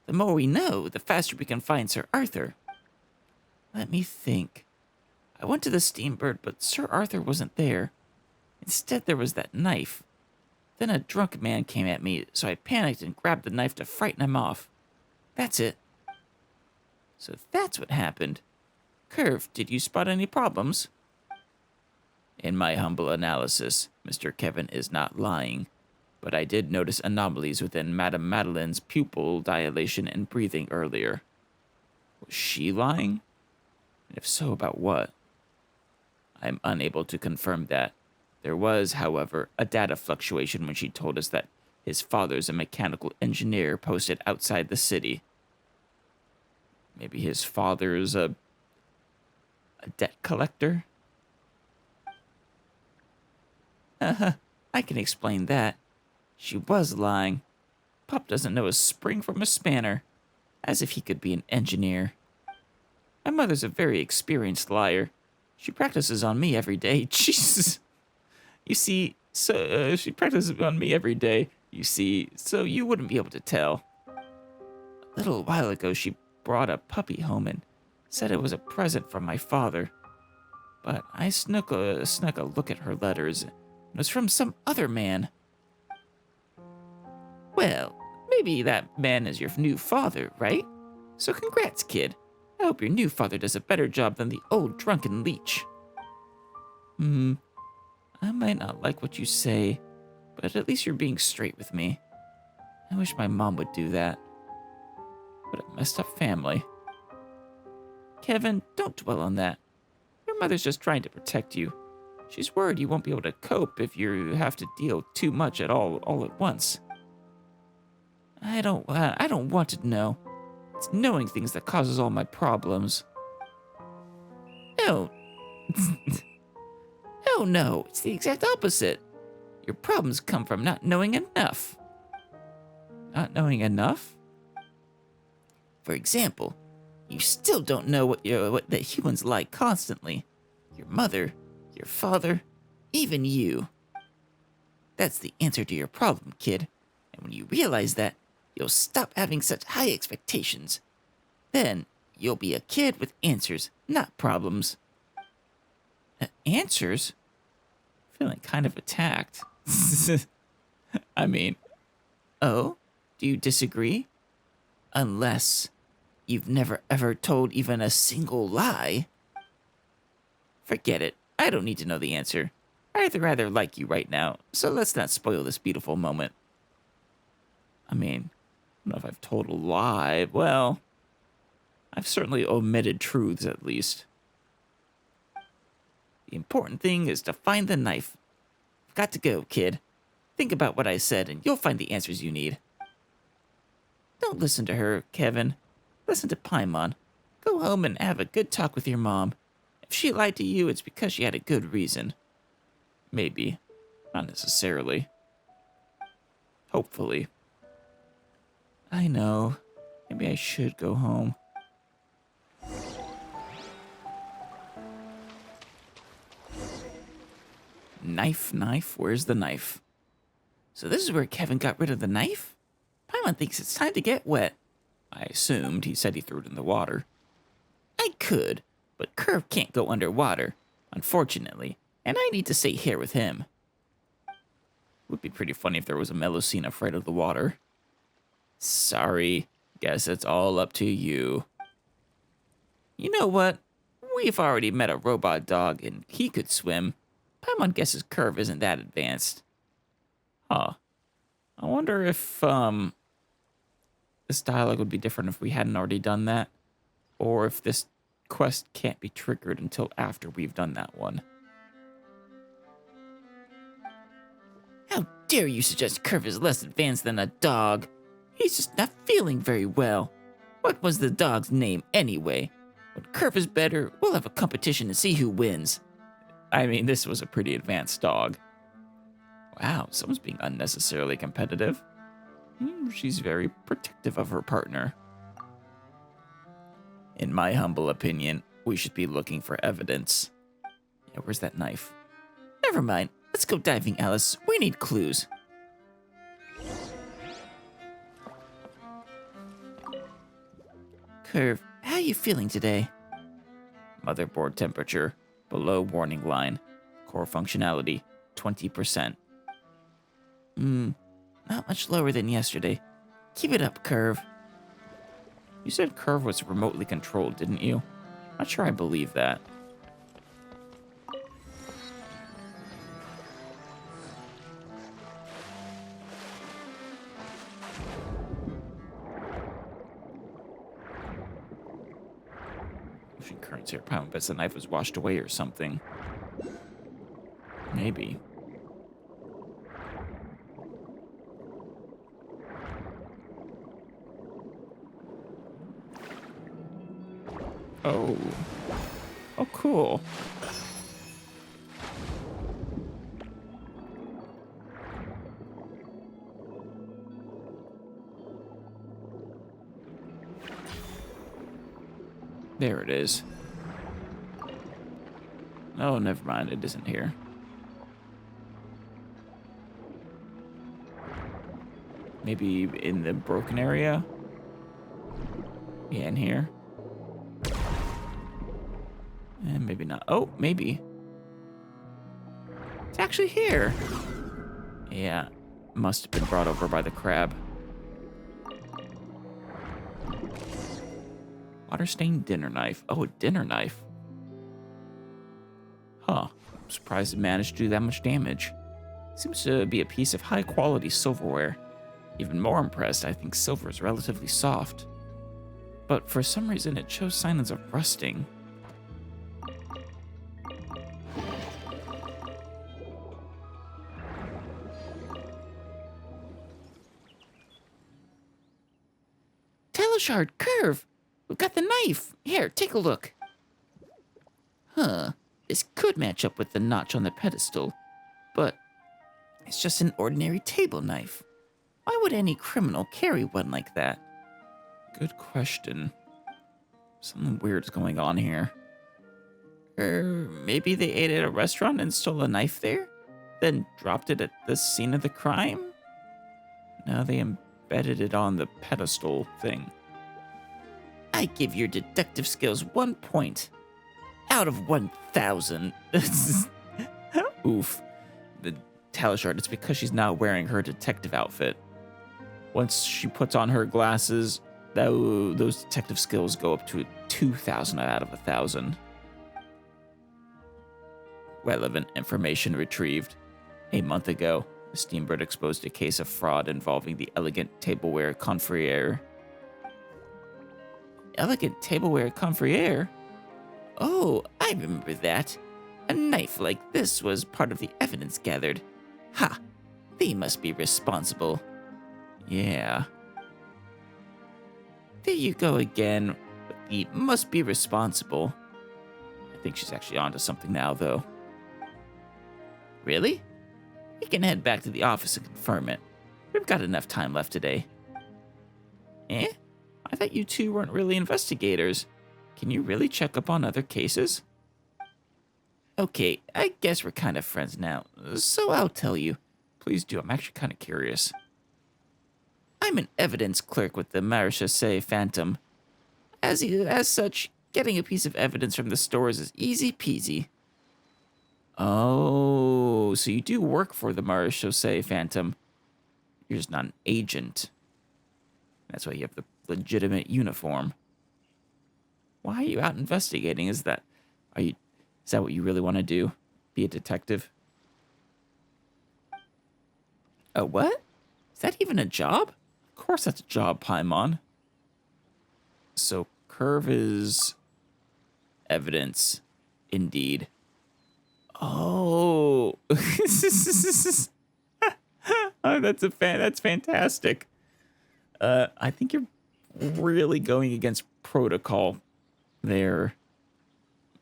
The more we know, the faster we can find Sir Arthur. Let me think. I went to the Steambird, but Sir Arthur wasn't there. Instead, there was that knife. Then a drunk man came at me, so I panicked and grabbed the knife to frighten him off. That's it. So that's what happened. Curve, did you spot any problems? In my humble analysis, Mr. Kevin is not lying, but I did notice anomalies within Madame Madeline's pupil dilation and breathing earlier. Was she lying? And if so, about what? I'm unable to confirm that. There was, however, a data fluctuation when she told us that his father's a mechanical engineer posted outside the city. Maybe his father's a debt collector? I can explain that. She was lying. Pop doesn't know a spring from a spanner. As if he could be an engineer. My mother's a very experienced liar. She practices on me every day. Jesus. You see, she practices on me every day, you see, so you wouldn't be able to tell. A little while ago, she brought a puppy home and said it was a present from my father. But I snuck a look at her letters. It was from some other man. Well, maybe that man is your new father, right? So congrats, kid. I hope your new father does a better job than the old drunken leech. I might not like what you say, but at least you're being straight with me. I wish my mom would do that. What a messed up family. Kevin, don't dwell on that. Your mother's just trying to protect you. She's worried you won't be able to cope if you have to deal too much at all at once. I don't want to know. It's knowing things that causes all my problems. No. Oh no, it's the exact opposite. Your problems come from not knowing enough. Not knowing enough? For example, you still don't know what the humans like constantly. Your mother, your father, even you. That's the answer to your problem, kid. And when you realize that, you'll stop having such high expectations. Then, you'll be a kid with answers, not problems. Answers? Feeling kind of attacked. I mean, oh, do you disagree? Unless you've never ever told even a single lie. Forget it. I don't need to know the answer. I'd rather like you right now, so let's not spoil this beautiful moment. I mean, I don't know if I've told a lie. Well, I've certainly omitted truths at least. The important thing is to find the knife. I've got to go, kid. Think about what I said, and you'll find the answers you need. Don't listen to her, Kevin. Listen to Paimon. Go home and have a good talk with your mom. If she lied to you, it's because she had a good reason. Maybe. Not necessarily. Hopefully. I know. Maybe I should go home. Knife, where's the knife? So this is where Kevin got rid of the knife? Paimon thinks it's time to get wet. I assumed he said he threw it in the water. I could, but Curve can't go underwater, unfortunately, and I need to stay here with him. Would be pretty funny if there was a Melusine afraid of the water. Sorry, guess it's all up to you. You know what? We've already met a robot dog, and he could swim. Paimon guesses Curve isn't that advanced. Huh. I wonder if, this dialogue would be different if we hadn't already done that. Or if this quest can't be triggered until after we've done that one. How dare you suggest Curve is less advanced than a dog? He's just not feeling very well. What was the dog's name anyway? When Curve is better, we'll have a competition to see who wins. I mean, this was a pretty advanced dog. Wow, someone's being unnecessarily competitive. She's very protective of her partner. In my humble opinion, we should be looking for evidence. Yeah, where's that knife? Never mind. Let's go diving, Alice. We need clues. Curve, how you feeling today? Motherboard temperature, below warning line. Core functionality, 20%. Not much lower than yesterday. Keep it up, Curve. You said Curve was remotely controlled, didn't you? Not sure I believe that. Motion currents here. Paimon bets the knife was washed away or something. Maybe. Oh. Oh, cool. There it is. Oh, never mind. It isn't here. Maybe in the broken area? Yeah, in here. And maybe not. Oh, maybe. It's actually here. Yeah, must have been brought over by the crab. Water-stained dinner knife. Oh, a dinner knife. Huh. I'm surprised it managed to do that much damage. Seems to be a piece of high-quality silverware. Even more impressed, I think silver is relatively soft. But for some reason, it shows signs of rusting. Teleshard, Curve! We've got the knife! Here, take a look. Huh. This could match up with the notch on the pedestal, but it's just an ordinary table knife. Why would any criminal carry one like that? Good question. Something weird's going on here. Maybe they ate at a restaurant and stole a knife there? Then dropped it at the scene of the crime? Now they embedded it on the pedestal thing. I give your detective skills 1 point. Out of 1,000. Oof. The Teleshard, it's because she's not wearing her detective outfit. Once she puts on her glasses, those detective skills go up to 2,000 out of 1,000. Relevant information retrieved. A month ago, the Steambird exposed a case of fraud involving the elegant tableware confrere. Elegant tableware confrere? Oh, I remember that. A knife like this was part of the evidence gathered. Ha! They must be responsible. Yeah. There you go again. He must be responsible. I think she's actually onto something now, though. Really? We can head back to the office and confirm it. We've got enough time left today. Eh? I thought you two weren't really investigators. Can you really check up on other cases? Okay, I guess we're kind of friends now, so I'll tell you. Please do, I'm actually kind of curious. I'm an evidence clerk with the miHoYo Phantom. As such, getting a piece of evidence from the stores is easy peasy. Oh, so you do work for the miHoYo Phantom. You're just not an agent. That's why you have the legitimate uniform. Why are you out investigating? Is that what you really want to do? Be a detective? A what? Is that even a job? Of course that's a job, Paimon. So Curve is evidence, indeed. Oh, oh, that's fantastic. I think you're really going against protocol there,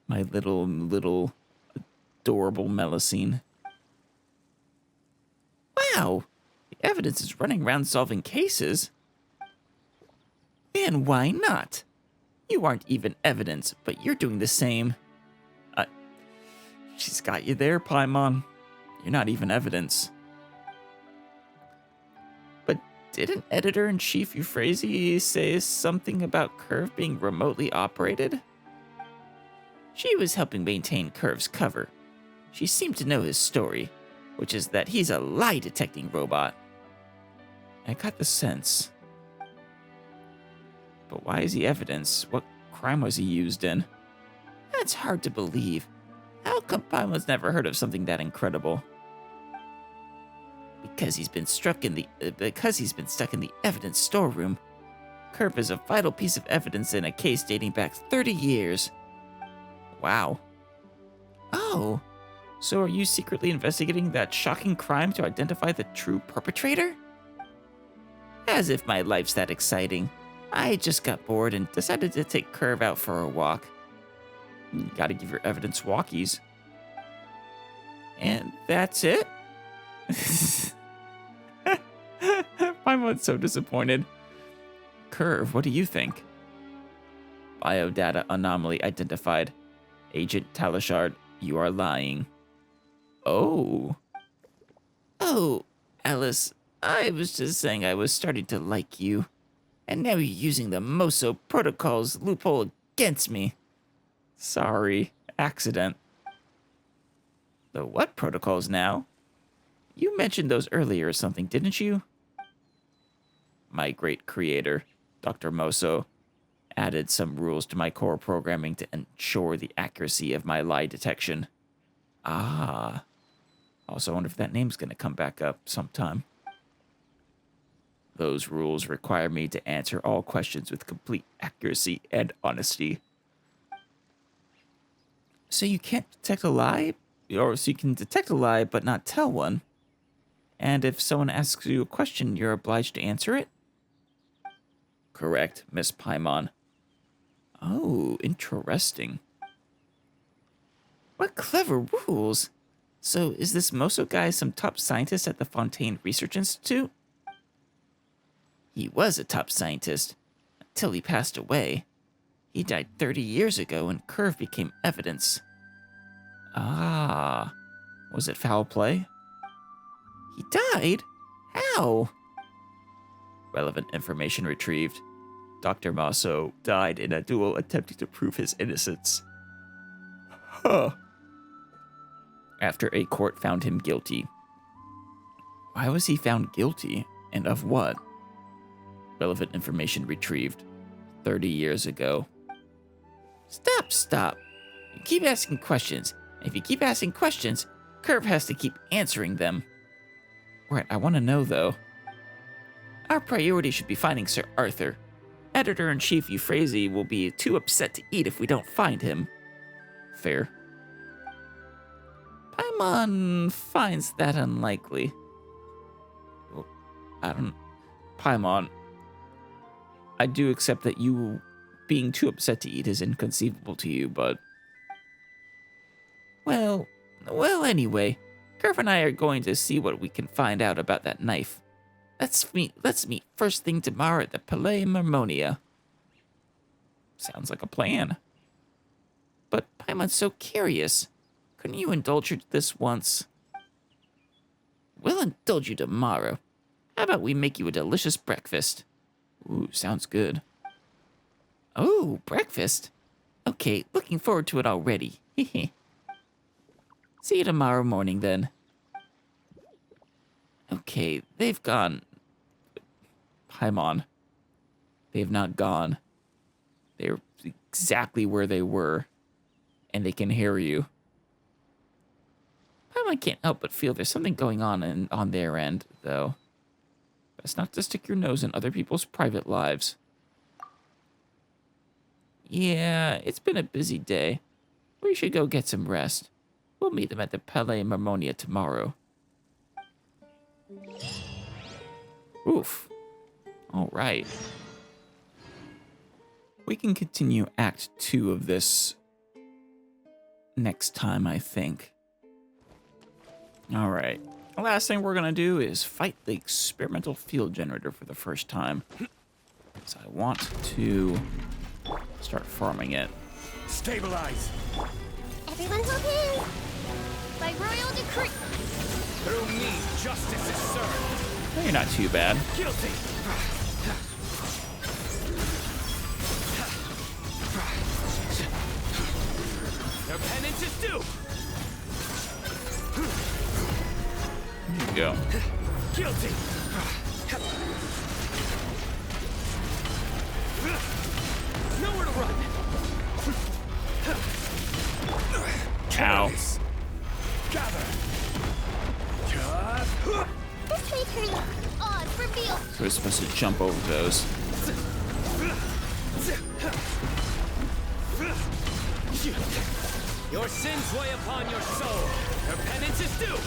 my little adorable Melusine. Wow, the evidence is running around solving cases. And why not? You aren't even evidence, but you're doing the same. She's got you there, Paimon. You're not even evidence. But Didn't Editor-in-Chief Euphrasia say something about Curve being remotely operated? She was helping maintain Curve's cover. She seemed to know his story, which is that he's a lie-detecting robot. I got the sense. But why is he evidence? What crime was he used in? That's hard to believe. How come Paimon's never heard of something that incredible? Because he's been stuck in the evidence storeroom. Curve is a vital piece of evidence in a case dating back 30 years. Wow. Oh, so are you secretly investigating that shocking crime to identify the true perpetrator? As if my life's that exciting. I just got bored and decided to take Curve out for a walk. You gotta give your evidence walkies. And that's it? Paimon's so disappointed. Curve, what do you think? Biodata anomaly identified. Agent Talishard, you are lying. Oh. Oh, Alice, I was just saying I was starting to like you. And now you're using the miHoYo protocol's loophole against me. Sorry, accident. The what protocols now? You mentioned those earlier or something, didn't you? My great creator, Dr. miHoYo, added some rules to my core programming to ensure the accuracy of my lie detection. Ah. Also wonder if that name's gonna come back up sometime. Those rules require me to answer all questions with complete accuracy and honesty. So you can't detect a lie? Or so you can detect a lie but not tell one? And if someone asks you a question, you're obliged to answer it? Correct, Miss Paimon. Oh, interesting. What clever rules! So is this miHoYo guy some top scientist at the Fontaine Research Institute? He was a top scientist, until he passed away. He died 30 years ago and Curve became evidence. Ah, was it foul play? He died? How? Relevant information retrieved. Dr. miHoYo died in a duel attempting to prove his innocence. Huh. After a court found him guilty. Why was he found guilty, and of what? Relevant information retrieved 30 years ago. Stop. You keep asking questions. If you keep asking questions, Curve has to keep answering them. Right, I want to know, though. Our priority should be finding Sir Arthur. Editor-in-Chief Euphrasia will be too upset to eat if we don't find him. Fair. Paimon finds that unlikely. Well, Paimon, I do accept that you being too upset to eat is inconceivable to you, but... Well, anyway, Curve and I are going to see what we can find out about that knife. Let's meet first thing tomorrow at the Palais Marmonia. Sounds like a plan. But Paimon's so curious. Couldn't you indulge her this once? We'll indulge you tomorrow. How about we make you a delicious breakfast? Ooh, sounds good. Oh, breakfast? Okay, looking forward to it already. Hehe. See you tomorrow morning, then. Okay, they've gone. Paimon. They've not gone. They're exactly where they were. And they can hear you. Paimon can't help but feel there's something going on their end, though. Best not to stick your nose in other people's private lives. Yeah, it's been a busy day. We should go get some rest. We'll meet them at the Palais Marmonia tomorrow. Oof. All right. We can continue Act 2 of this next time, I think. All right. The last thing we're going to do is fight the experimental field generator for the first time. So I want to start farming it. Stabilize. Everyone hold hands! By royal decree! Through me, justice is served. Oh, you're not too bad. Guilty. Their penance is due. There you go. Guilty. Nowhere to run. Ow. Gather. This may turn the odds reveal. So we're supposed to jump over those. Your sins weigh upon your soul. Their penance is due.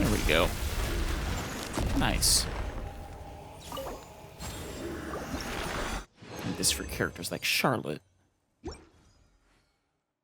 There we go. Nice. Need this for characters like Charlotte.